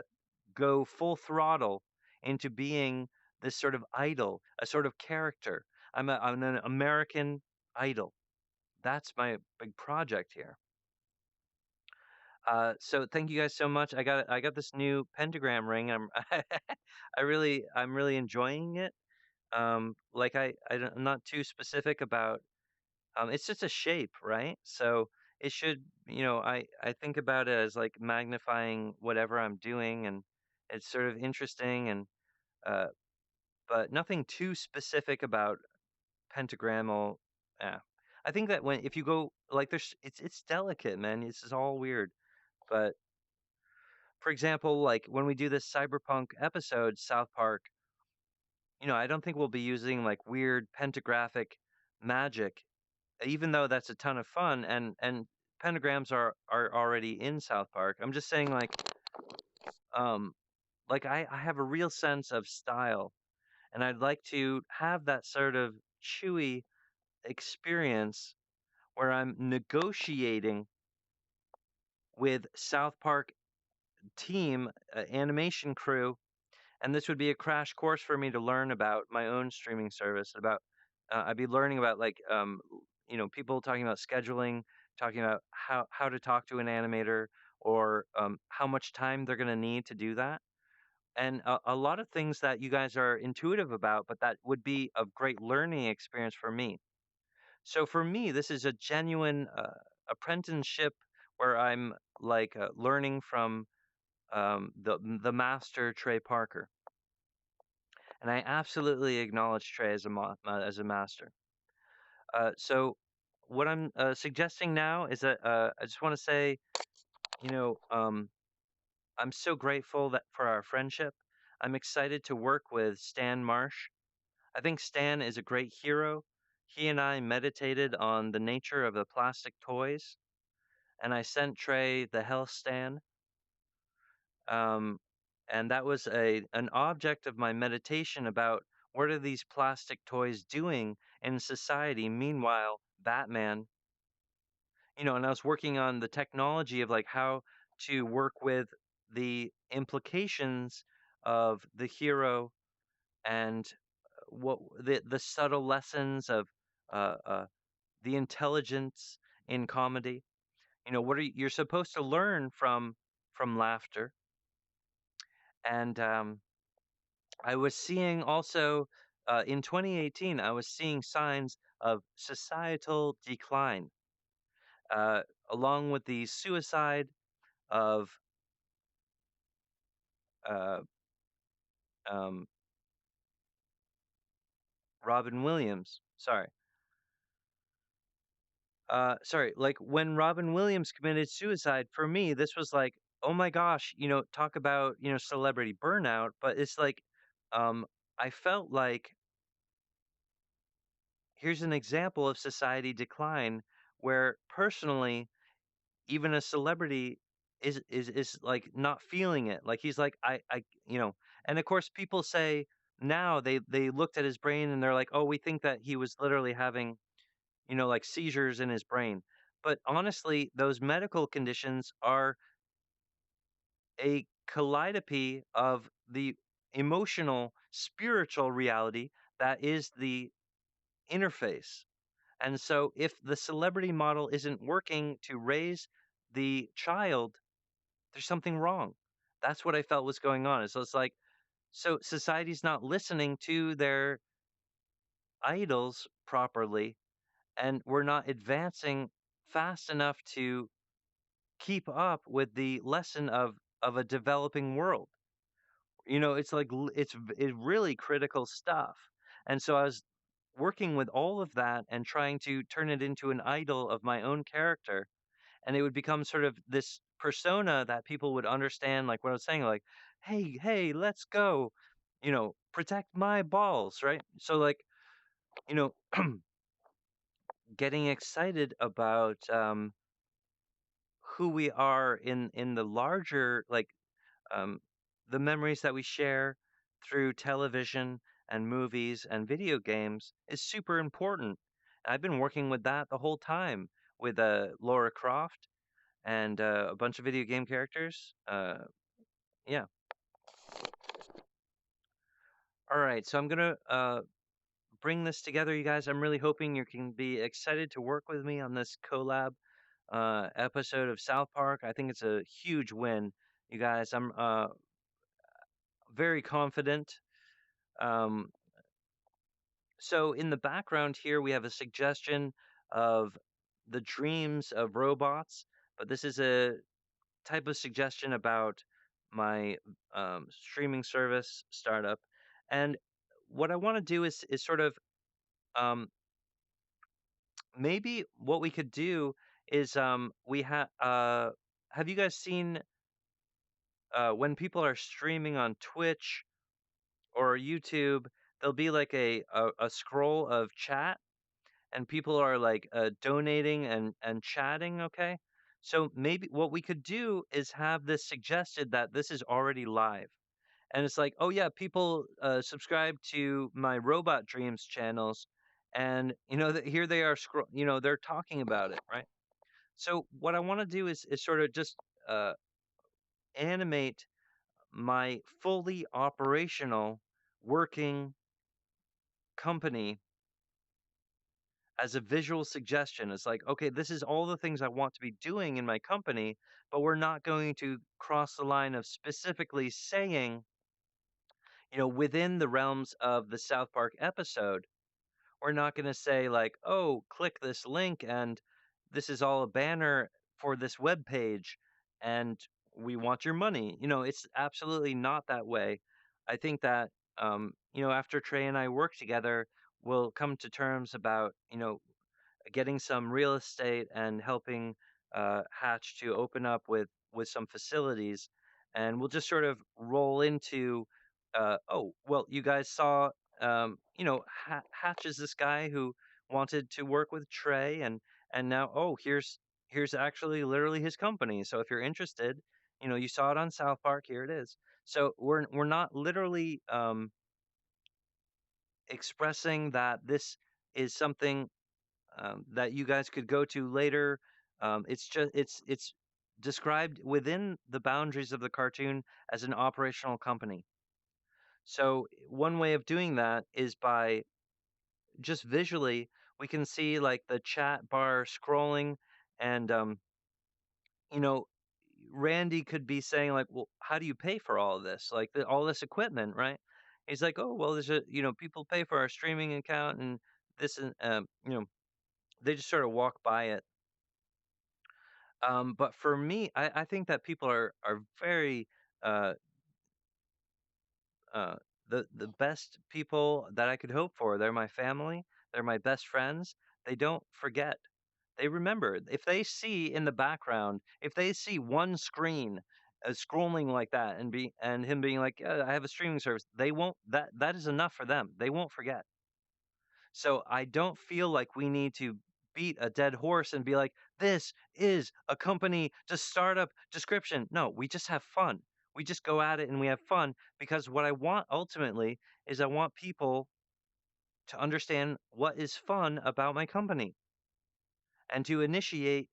go full throttle into being this sort of idol, a sort of character. I'm an American idol. That's my big project here. So thank you guys so much. I got this new pentagram ring. I'm really enjoying it. Like I'm not too specific about. It's just a shape, right? So it should, I think about it as like magnifying whatever I'm doing, and it's sort of interesting, and uh, but nothing too specific about pentagrammal. Yeah, I think that when if you go like there's, it's delicate, man. This is all weird, but for example, like when we do this cyberpunk episode, South Park, I don't think we'll be using like weird pentagraphic magic, even though that's a ton of fun, and pentagrams are already in South Park. I'm just saying um like I have a real sense of style, and I'd like to have that sort of chewy experience where I'm negotiating with South Park team, animation crew, and this would be a crash course for me to learn about my own streaming service. About I'd be learning about like people talking about scheduling, talking about how to talk to an animator, or how much time they're going to need to do that, and a lot of things that you guys are intuitive about, but that would be a great learning experience for me. So for me, this is a genuine apprenticeship where I'm like learning from the master Trey Parker, and I absolutely acknowledge Trey as as a master. So what I'm suggesting now is that I just want to say, you know, um, I'm so grateful that for our friendship. I'm excited to work with Stan Marsh. I think Stan is a great hero. He and I meditated on the nature of the plastic toys, and I sent Trey the Hell Stan. Um, and that was an object of my meditation about what are these plastic toys doing in society. Meanwhile, Batman, and I was working on the technology of like how to work with the implications of the hero, and what the subtle lessons of uh, uh, the intelligence in comedy. What are you're supposed to learn from laughter, and I was seeing also in 2018, I was seeing signs of societal decline, uh, along with the suicide of uh, um, Robin Williams. Sorry, like when Robin Williams committed suicide, for me, this was like, oh my gosh, talk about, celebrity burnout, but it's like, um, I felt like here's an example of society decline where personally, even a celebrity is like not feeling it. Like he's like, and of course people say now they looked at his brain and they're like, oh, we think that he was literally having like seizures in his brain. But honestly, those medical conditions are a kaleidopy of the emotional, spiritual reality that is the interface. And so if the celebrity model isn't working to raise the child, there's something wrong. That's what I felt was going on. So it's like, so society's not listening to their idols properly, and we're not advancing fast enough to keep up with the lesson of a developing world. It's like it's really critical stuff. And so I was working with all of that and trying to turn it into an idol of my own character, and it would become sort of this persona that people would understand, like what I was saying, like, hey, let's go, protect my balls, right? So like, you know, getting excited about who we are in the larger, like, um, the memories that we share through television and movies and video games is super important. I've been working with that the whole time with Laura Croft and a bunch of video game characters. Yeah. All right. So I'm gonna bring this together, you guys. I'm really hoping you can be excited to work with me on this collab episode of South Park. I think it's a huge win, you guys. I'm very confident. Um, so in the background here, we have a suggestion of the dreams of robots, but this is a type of suggestion about my streaming service startup. And what I want to do is sort of um, maybe what we could do is have you guys seen when people are streaming on Twitch or YouTube, there'll be like a scroll of chat and people are like donating and chatting, okay? So maybe what we could do is have this suggested that this is already live. And it's like, oh yeah, people subscribe to my Robot Dreams channels, and here they are, they're talking about it, right? So what I want to do is sort of just uh, animate my fully operational working company as a visual suggestion. It's like, okay, this is all the things I want to be doing in my company, but we're not going to cross the line of specifically saying, within the realms of the South Park episode, we're not going to say like, oh, click this link and this is all a banner for this web page and we want your money. It's absolutely not that way. I think that after Trey and I work together, we'll come to terms about, getting some real estate and helping Hatch to open up with some facilities, and we'll just sort of roll into, oh well, you guys saw, Hatch is this guy who wanted to work with Trey, and now, oh, here's actually literally his company. So if you're interested, you saw it on South Park, here it is. So we're not literally expressing that this is something that you guys could go to later. It's described within the boundaries of the cartoon as an operational company. So one way of doing that is by just visually, we can see like the chat bar scrolling, and you know, Randy could be saying like, "Well, how do you pay for all of this? Like all this equipment, right?" He's like, "Oh, well, people pay for our streaming account and this, and they just sort of walk by it." But for me, I think that people are very uh, uh, the best people that I could hope for. They're my family. They're my best friends. They don't forget. They remember. If they see in the background, if they see one screen scrolling like that, and him being like, "Yeah, I have a streaming service," they won't. That is enough for them. They won't forget. So I don't feel like we need to beat a dead horse and be like, this is a company to startup description. No, we just have fun. We just go at it and we have fun, because what I want ultimately is I want people to understand what is fun about my company and to initiate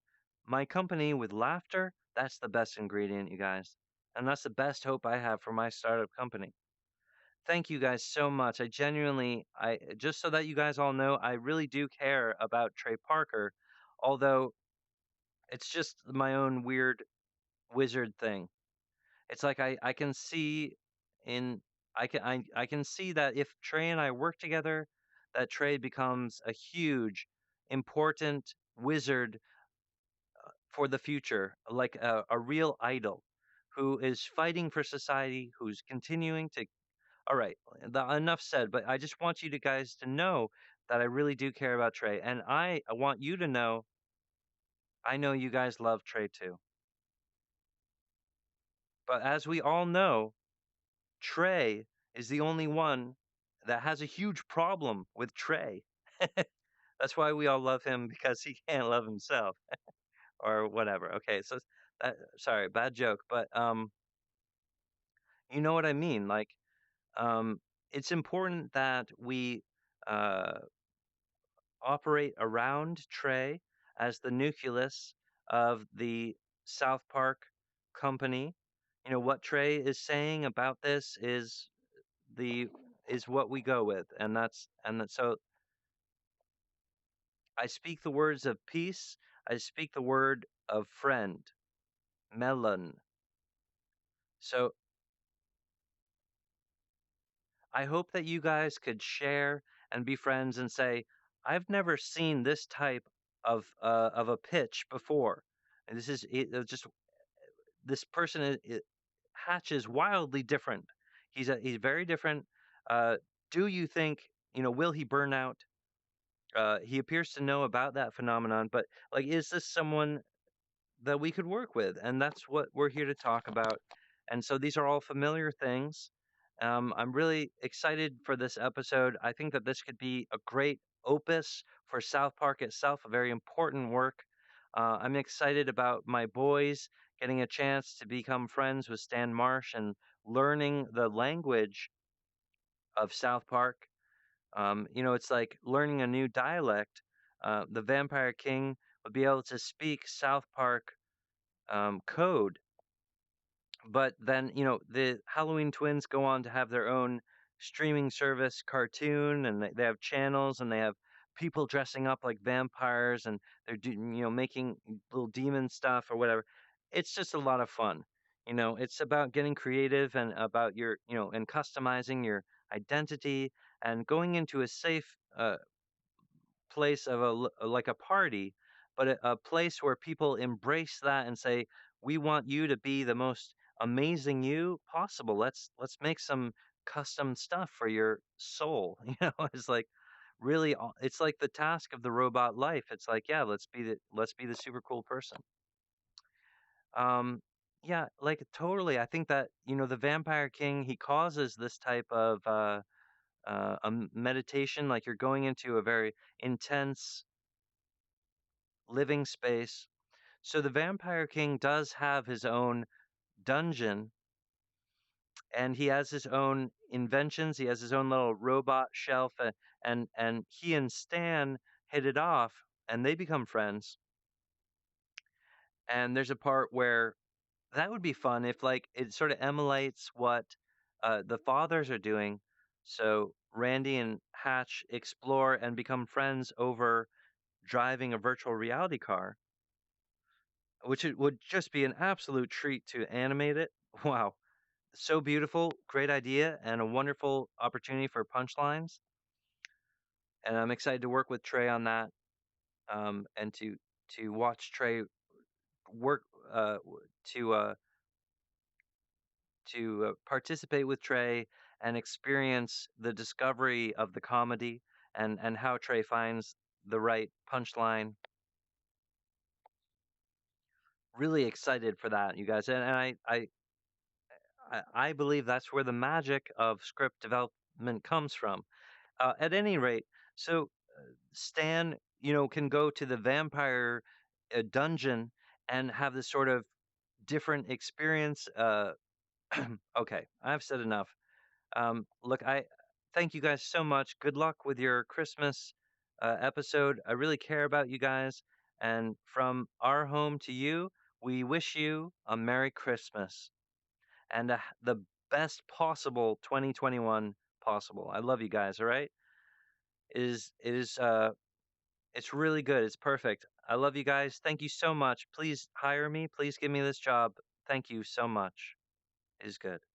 my company with laughter. That's the best ingredient, you guys. And that's the best hope I have for my startup company. Thank you guys so much. I genuinely, I just so that you guys all know, I really do care about Trey Parker, although it's just my own weird wizard thing. It's like I can see in I can see that if Trey and I work together, that Trey becomes a huge, important wizard for the future, like a real idol who is fighting for society, who's continuing to. All right, enough said. But I just want you to guys to know that I really do care about Trey, and I want you to know I know you guys love Trey too. But as we all know, Trey is the only one that has a huge problem with Trey. That's why we all love him because he can't love himself or whatever. Okay, so sorry, bad joke, but you know what I mean. Like, um, it's important that we uh, operate around Trey as the nucleus of the South Park company. You know what Trey is saying about this the is what we go with, and so I speak the words of peace. I speak the word of friend, melon. So I hope that you guys could share and be friends and say, I've never seen this type of a pitch before. And this is just this person Hatch is wildly different. He's very different. Do you think will he burn out? He appears to know about that phenomenon, but like, is this someone that we could work with? And that's what we're here to talk about. And so these are all familiar things. I'm really excited for this episode. I think that this could be a great opus for South Park itself, a very important work. I'm excited about my boys getting a chance to become friends with Stan Marsh and learning the language of South Park. It's like learning a new dialect. The Vampire King would be able to speak South Park code, but then the Halloween Twins go on to have their own streaming service cartoon, and they have channels, and they have people dressing up like vampires, and they're making little demon stuff or whatever. It's just a lot of fun. It's about getting creative and about your and customizing your identity and going into a safe place of like a party, but a place where people embrace that and say, "We want you to be the most amazing you possible. Let's make some custom stuff for your soul." It's like really, it's like the task of the robot life. It's like, yeah, let's be the super cool person. Um, yeah, like totally. I think that the Vampire King he causes this type of meditation, like you're going into a very intense living space. So the Vampire King does have his own dungeon, and he has his own inventions. He has his own little robot shelf, and he and Stan hit it off, and they become friends. And there's a part where that would be fun if like it sort of emulates what the fathers are doing. So Randy and Hatch explore and become friends over driving a virtual reality car, which it would just be an absolute treat to animate it. Wow, so beautiful, great idea, and a wonderful opportunity for punchlines. And I'm excited to work with Trey on that, and to watch Trey work, to participate with Trey and experience the discovery of the comedy and how Trey finds the right punchline. Really excited for that, you guys, and I believe that's where the magic of script development comes from. At any rate, so Stan, can go to the vampire dungeon and have this sort of different experience. Okay, I've said enough. Look, I thank you guys so much. Good luck with your Christmas episode. I really care about you guys. And from our home to you, we wish you a Merry Christmas and the best possible 2021 possible. I love you guys, all right? It is it's really good. It's perfect. I love you guys. Thank you so much. Please hire me. Please give me this job. Thank you so much. It is good.